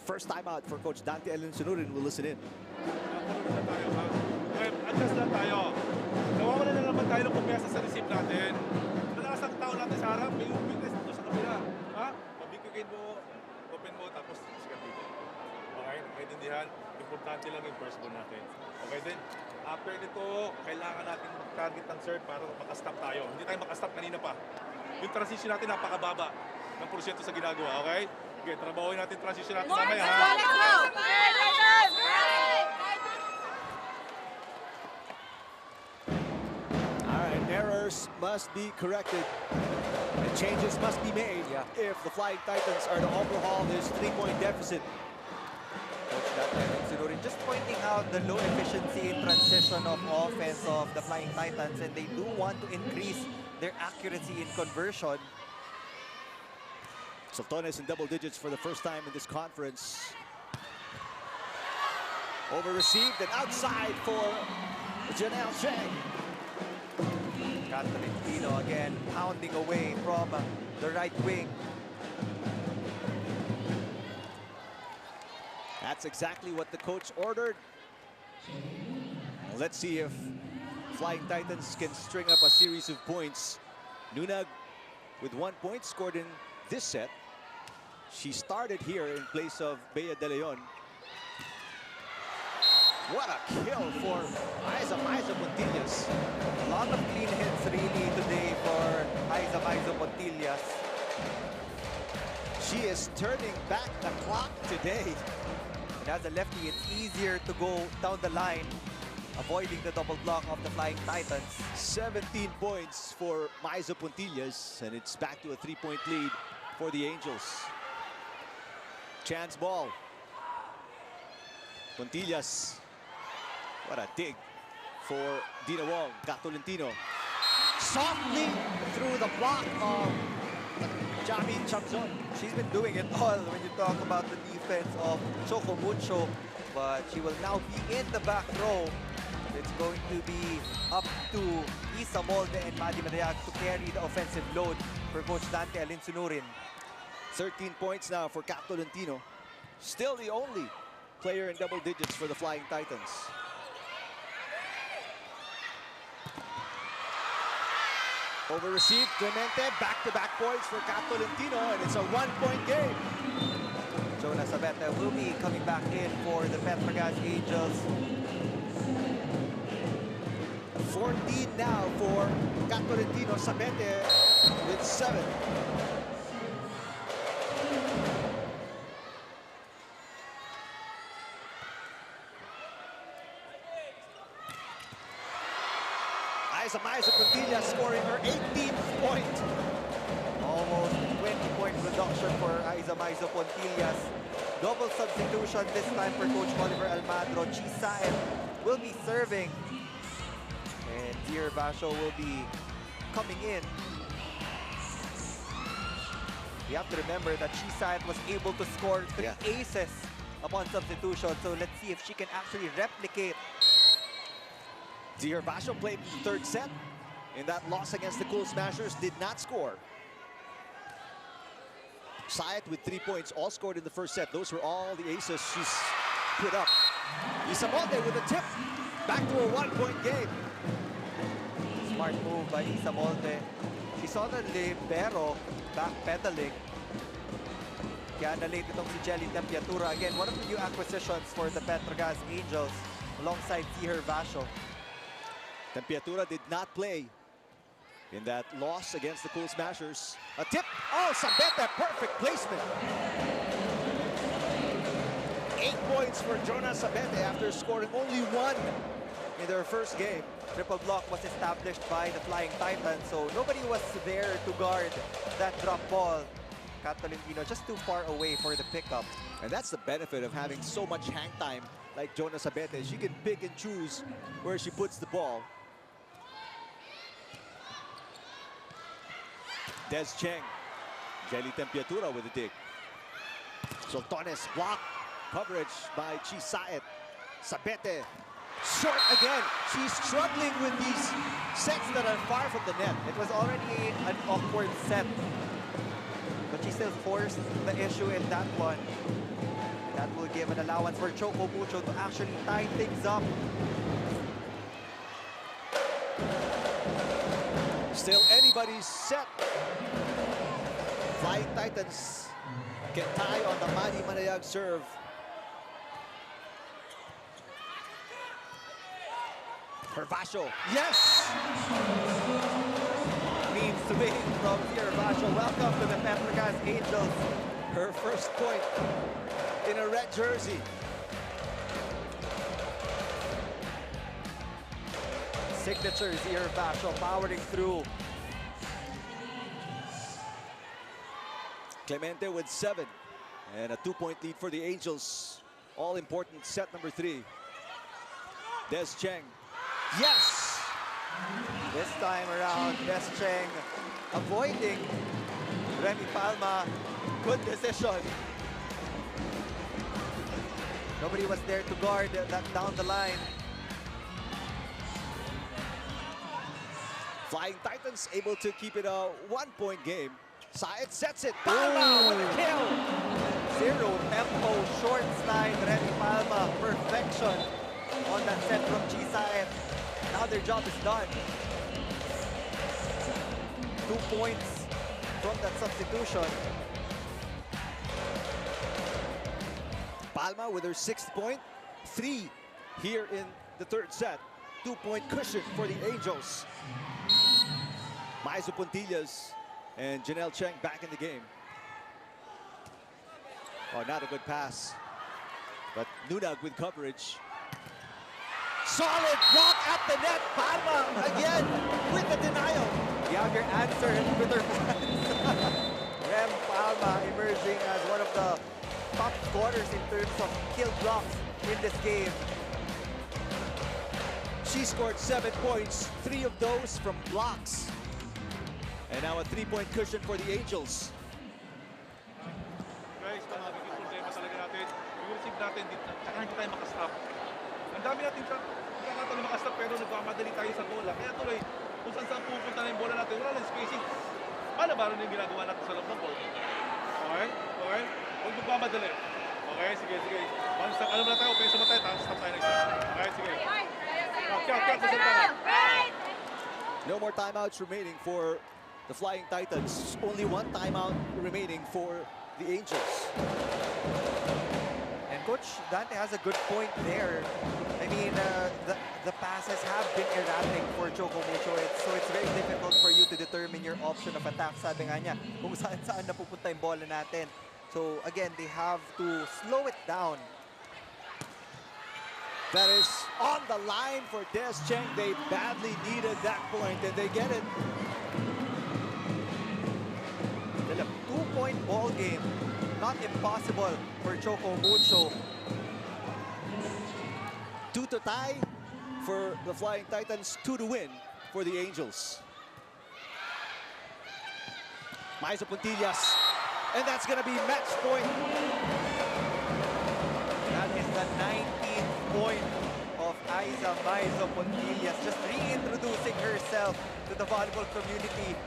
First time out for Coach Dante Ellen Sunurin. We'll listen in. Adjust lang tayo. Nawawala na naman tayo ng kumpiyansa sa receive natin. Malakas ang tao natin sa harap, may weakness dito sa kabila. Ha? Pabigyan mo, open mo, tapos sikat dito. Okay? Nakaintindihan? Importante lang yung first ball natin. Okay din? After nito, kailangan natin mag-target ng serve para makastop tayo. Hindi tayo makastop kanina pa. Yung transition natin napakababa ng porsyento sa ginagawa, okay? Okay, trabahoin natin transition natin mamaya, ha? All right, errors must be corrected. And changes must be made if the Flying Titans are to overhaul this 3-point deficit. Coach Dante Sinurin just pointing out the low efficiency in transition of offense of the Flying Titans, and they do want to increase their accuracy in conversion. Sultanes in double digits for the first time in this conference. Over received and outside for Janelle Cheng. Catherine Pino again pounding away from the right wing. That's exactly what the coach ordered. Let's see if Flying Titans can string up a series of points. Nunag with 1 point scored in this set. She started here in place of Bea De Leon. What a kill for Aiza Montillas. A lot of clean hits really today for Aiza Montillas. She is turning back the clock today. And as a lefty, it's easier to go down the line, avoiding the double block of the Flying Titans. 17 points for Maiza Puntillas, and it's back to a 3-point lead for the Angels. Chance ball. Puntillas. What a dig for Dina Wong. Catolentino. Softly through the block of Jamin Chamzon. She's been doing it all when you talk about the defense of Choco Mucho, but she will now be in the back row. It's going to be up to Isa Molde and Madi Madayag to carry the offensive load for Coach Dante Alinsunurin. 13 points now for Cap Tolentino. Still the only player in double digits for the Flying Titans. Over received, Clemente, back-to-back points for Cap Tolentino, and it's a 1-point game. Jonah Sabeta will be coming back in for the Petro Gazz Angels. 14 now for Cap Tolentino. Sabete with 7. Aiza Puntillas scoring her 18th point. Almost 20-point reduction for Aiza Puntillas. Double substitution this time for Coach Oliver Almadro. Chisaen will be serving, and Dear Basho will be coming in. We have to remember that Chisaen was able to score 3 aces upon substitution, so let's see if she can actually replicate. Dear Basho played the third set. In that loss against the Cool Smashers, did not score. Sayat with 3 points, all scored in the first set. Those were all the aces she's put up. Isamonte with a tip. Back to a 1-point game. Smart move by Isa Molde. She saw the libero backpedaling. Kaya na-late itong si Jelly Tempiatura. Again, one of the new acquisitions for the Petro Gazz Angels alongside Tiher Vasho. Tempiatura did not play in that loss against the Cool Smashers. A tip. Oh, Sabeta, perfect placement. 8 points for Jonas Sabete after scoring only 1 in their first game. Triple block was established by the Flying Titans, so nobody was there to guard that drop ball. Catolentino just too far away for the pickup. And that's the benefit of having so much hang time like Jonas Sabete. She can pick and choose where she puts the ball. Des Cheng. Jelly Tempiatura with a dig. Sultanes block. Coverage by Chisaet. Sabete. Short again. She's struggling with these sets that are far from the net. It was already an awkward set, but she still forced the issue in that one. That will give an allowance for Choco Mucho to actually tie things up. Still anybody's set. Flying Titans can tie on the Manny Manayag serve. Herbacio, yes! Clean swing from Herbacio. Welcome to the Petro Gazz Angels. Her first point in a red jersey. Signature is Herbacio powering through. Clemente with 7 and a 2-point lead for the Angels. All important set number 3. Des Cheng, yes! This time around, Des Cheng avoiding Remy Palma. Good decision. Nobody was there to guard that down the line. Flying Titans able to keep it a 1-point game. Saed sets it. Palma with a kill. Zero tempo, short slide, Remy Palma. Perfection on that set from Chisaet. Now their job is done. 2 points from that substitution. Palma with her 6th point. 3 here in the 3rd set. 2-point cushion for the Angels. Maizo Puntillas and Janelle Cheng back in the game. Oh, not a good pass. But Nunag with coverage. Solid block at the net. Palma again with the denial. You have your answer in Twitter fans. Rem Palma emerging as one of the top scorers in terms of kill blocks in this game. She scored 7 points, 3 of those from blocks. And now a 3-point cushion for the Angels. Guys, ito magiging problema talaga natin. Yung receive natin, tsaka hindi tayo makastop. Ang dami natin kakataon makastop pero nagmamadali tayo sa bola. Kaya tuloy, kung saan pupunta na yung bola natin, wala lang spacing. Malabaro na yung ginagawa natin sa loob ng bola. Okay? Okay? Huwag magmamadali. Okay? Sige, sige. One stop. Alam na tayo, peso mo tayo, tapos stop tayo na isa. Okay? Sige. No more timeouts remaining for the Flying Titans. Only 1 timeout remaining for the Angels. And Coach Dante has a good point there. I mean, the passes have been erratic for Choco Mucho. So it's very difficult for you to determine your option of attack. Sabi nga niya, kung saan napupunta yung bola natin. So again, they have to slow it down. That is on the line for Des Cheng. They badly needed that point, and they get it. A 2-point ball game. Not impossible for Choco Mucho. 2 to tie for the Flying Titans, 2 to win for the Angels. Maizo Puntillas, and that's going to be match point. That is the 19th point of Aiza Maizo Puntillas, just reintroducing herself to the volleyball community.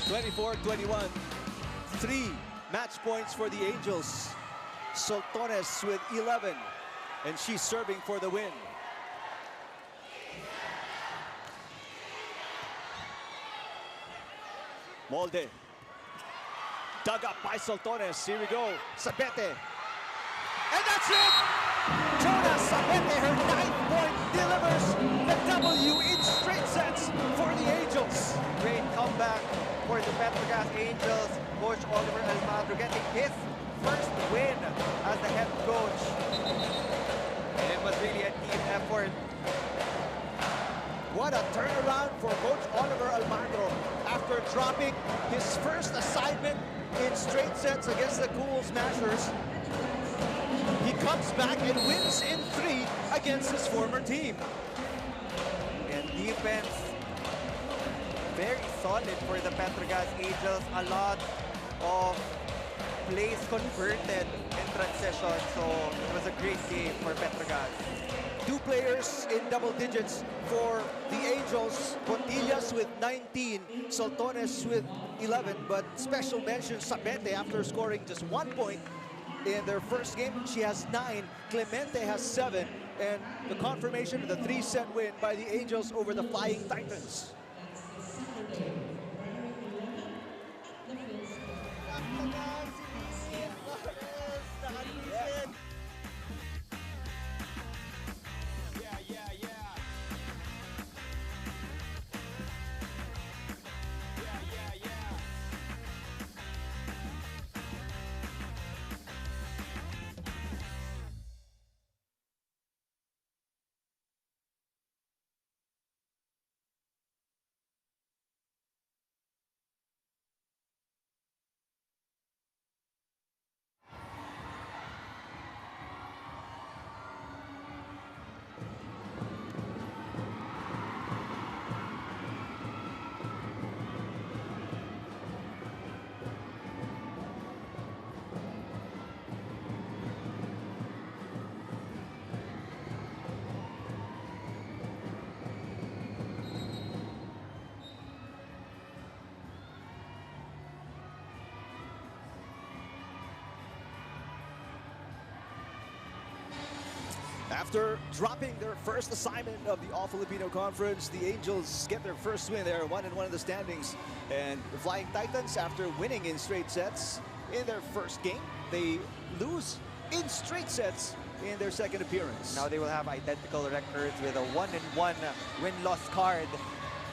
(24-21). 3 match points for the Angels. Soltones with 11, and she's serving for the win. Molde. Dug up by Soltones. Here we go. Sabete. And that's it! Jonas Sabete, her 9th point, delivers the W in straight sets for the Angels. Great comeback for the Petro Gazz Angels. Coach Oliver Almagro getting his first win as the head coach. And it was really a team effort. What a turnaround for Coach Oliver Almagro after dropping his first assignment in straight sets against the Cool Smashers. He comes back and wins in 3 against his former team. And defense, very solid for the Petro Gazz Angels. A lot of plays converted in transition. So it was a great game for Petro Gazz. 2 players in double digits for the Angels. Puntillas with 19, Soltones with 11, but special mention Sabete after scoring just 1 point in their first game. She has 9, Clemente has 7, and the confirmation of the 3-set win by the Angels over the Flying Titans. After dropping their first assignment of the All-Filipino Conference, the Angels get their first win. They're 1-1 in the standings. And the Flying Titans, after winning in straight sets in their first game, they lose in straight sets in their second appearance. Now they will have identical records with a 1-1 win-loss card.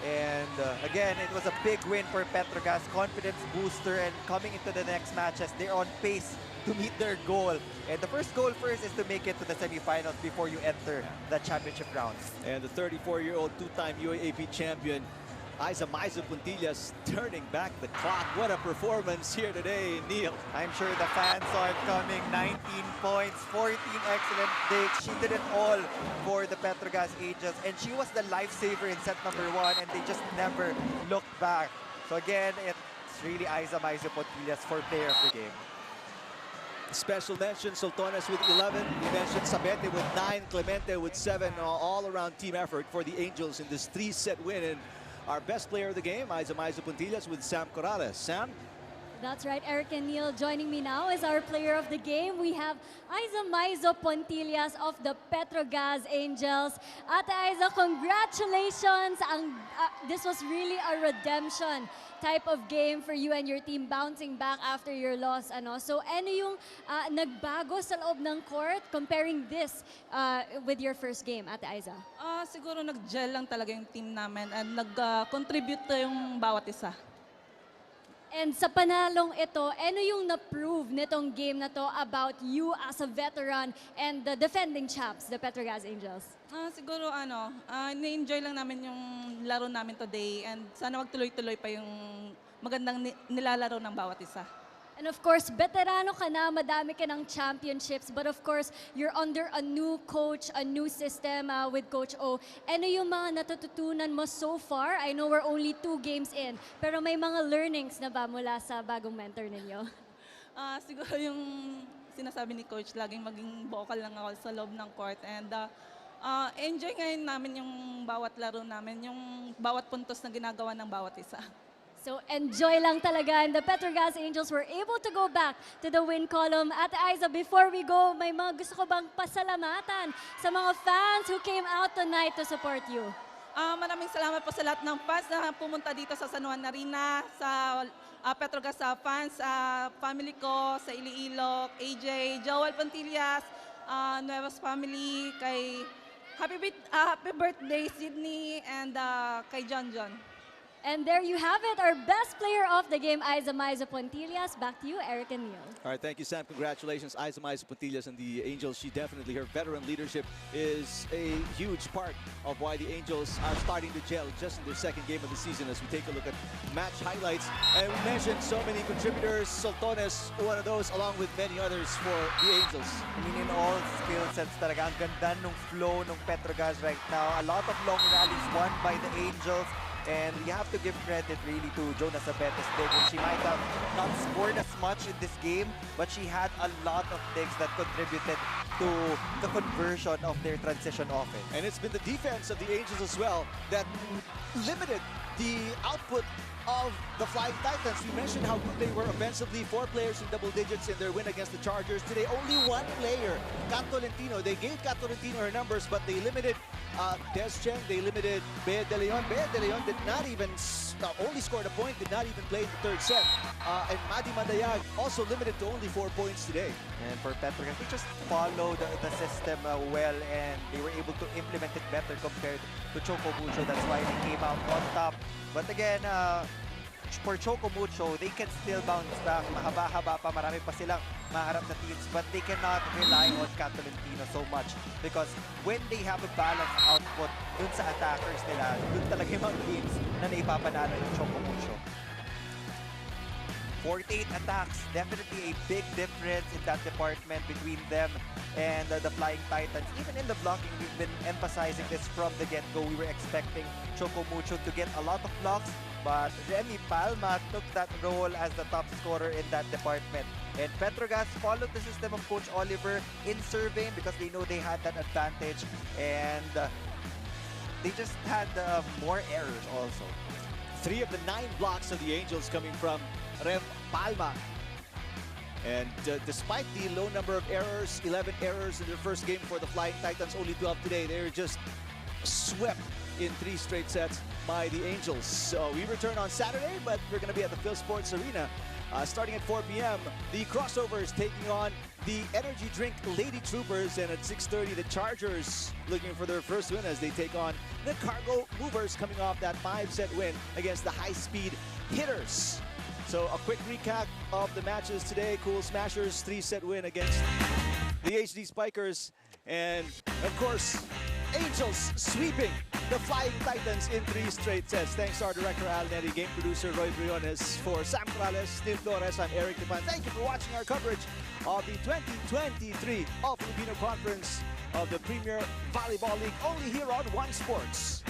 And again, it was a big win for Petro Gazz, confidence booster, and coming into the next matches, they're on pace to meet their goal. And the first goal first is to make it to the semifinals before you enter the championship rounds. And the 34-year-old two-time UAAP champion, Aiza Puntillas, turning back the clock. What a performance here today, Neil. I'm sure the fans saw it coming. 19 points, 14 excellent digs. She did it all for the Petro Gazz Angels. And she was the lifesaver in set number 1, and they just never looked back. So again, it's really Aiza Puntillas for player of the game. Special mention, Soltones with 11. We mentioned Sabete with 9, Clemente with 7. All-around team effort for the Angels in this 3-set win. And our best player of the game, Aiza Puntillas with Sam Corrales. Sam? That's right, Eric and Neil. Joining me now is our player of the game. We have Aiza Puntillas of the Petro Gazz Angels. Ate Aiza, congratulations! This was really a redemption type of game for you and your team, bouncing back after your loss. So ano yung nagbago sa loob ng court comparing this with your first game, Ate Aiza? Siguro nag-gel lang talaga yung team namin and nag-contribute yung bawat isa. And sa panalong ito, ano yung na-prove nitong game na to about you as a veteran and the defending champs, the Petro Gazz Angels? Siguro na-enjoy lang namin yung laro namin today and sana magtuloy-tuloy pa yung magandang nilalaro ng bawat isa. And of course, veterano ka na, madami ka ng championships, but of course, you're under a new coach, a new system with Coach O. Ano yung mga natututunan mo so far? I know we're only 2 games in, pero may mga learnings na ba mula sa bagong mentor ninyo? Siguro yung sinasabi ni Coach, laging maging vocal lang ako sa loob ng court and enjoy ngayon namin yung bawat laro namin, yung bawat puntos na ginagawa ng bawat isa. So enjoy lang talaga, and the Petro Gazz Angels were able to go back to the win column. Ate Aiza, before we go, may mga gusto ko bang pasalamatan sa mga fans who came out tonight to support you? Maraming salamat po sa lahat ng fans na pumunta dito sa San Juan Arena, sa Petro Gazz fans, family ko, sa Iloilo, AJ, Joel Puntillas, Nuevas family, kay happy birthday Sydney, and kay John. And there you have it, our best player of the game, Aiza Puntillas. Back to you, Eric and Neil. All right, thank you, Sam. Congratulations, Aiza Puntillas and the Angels. She definitely, her veteran leadership is a huge part of why the Angels are starting to gel just in their second game of the season as we take a look at match highlights. And we mentioned so many contributors, Soltones, one of those, along with many others for the Angels. I mean, in all skill sets talaga, ang ganda nung flow ng Petro Gazz right now. A lot of long rallies won by the Angels. And you have to give credit really to Jonah Sabetes digs. She might have not scored as much in this game, but she had a lot of digs that contributed to the conversion of their transition offense. And it's been the defense of the Angels as well that limited the output of the Flying Titans. We mentioned how good they were offensively. 4 players in double digits in their win against the Chargers. Today, only 1 player, Kat Tolentino. They gave Kat Tolentino her numbers, but they limited Des Cheng. They limited Bea De Leon. Bea De Leon did not even, only scored a point, did not even play in the third set. And Madi Mandayag also limited to only 4 points today. And for Petro Gazz, they just followed the system well, and they were able to implement it better compared to Choco Mucho. That's why they came out on top. But again, for Choco Mucho, they can still bounce back. Mahaba-haba pa, marami pa silang maharap na teams, but they cannot rely on Kat Tolentino so much because when they have a balanced output dun sa attackers nila, dun talaga yung mga games na naipapanalo ng Choco Mucho. 48 attacks, definitely a big difference in that department between them and the Flying Titans. Even in the blocking, we've been emphasizing this from the get-go. We were expecting Choco Mucho to get a lot of blocks, but Remy Palma took that role as the top scorer in that department. And Petro Gazz followed the system of Coach Oliver in serving because they know they had that advantage, and they just had more errors also. 3 of the 9 blocks of the Angels coming from Rem Palma. And despite the low number of errors, 11 errors in their first game for the Flying Titans, only 12 today, they were just swept in 3 straight sets by the Angels. So we return on Saturday, but we're going to be at the Phil Sports Arena starting at 4 p.m. The Crossovers taking on the Energy Drink Lady Troopers, and at 6:30 the Chargers looking for their first win as they take on the Cargo Movers coming off that 5-set win against the high-speed Hitters. So a quick recap of the matches today. Cool Smashers 3-set win against the HD Spikers, and of course Angels sweeping the Flying Titans in 3 straight sets. Thanks to our director Al Neri, game producer Roy Briones. For Sam Morales, Steve Flores, I'm Eric Depan. Thank you for watching our coverage of the 2023 All-Filipino Conference of the Premier Volleyball League, only here on One Sports.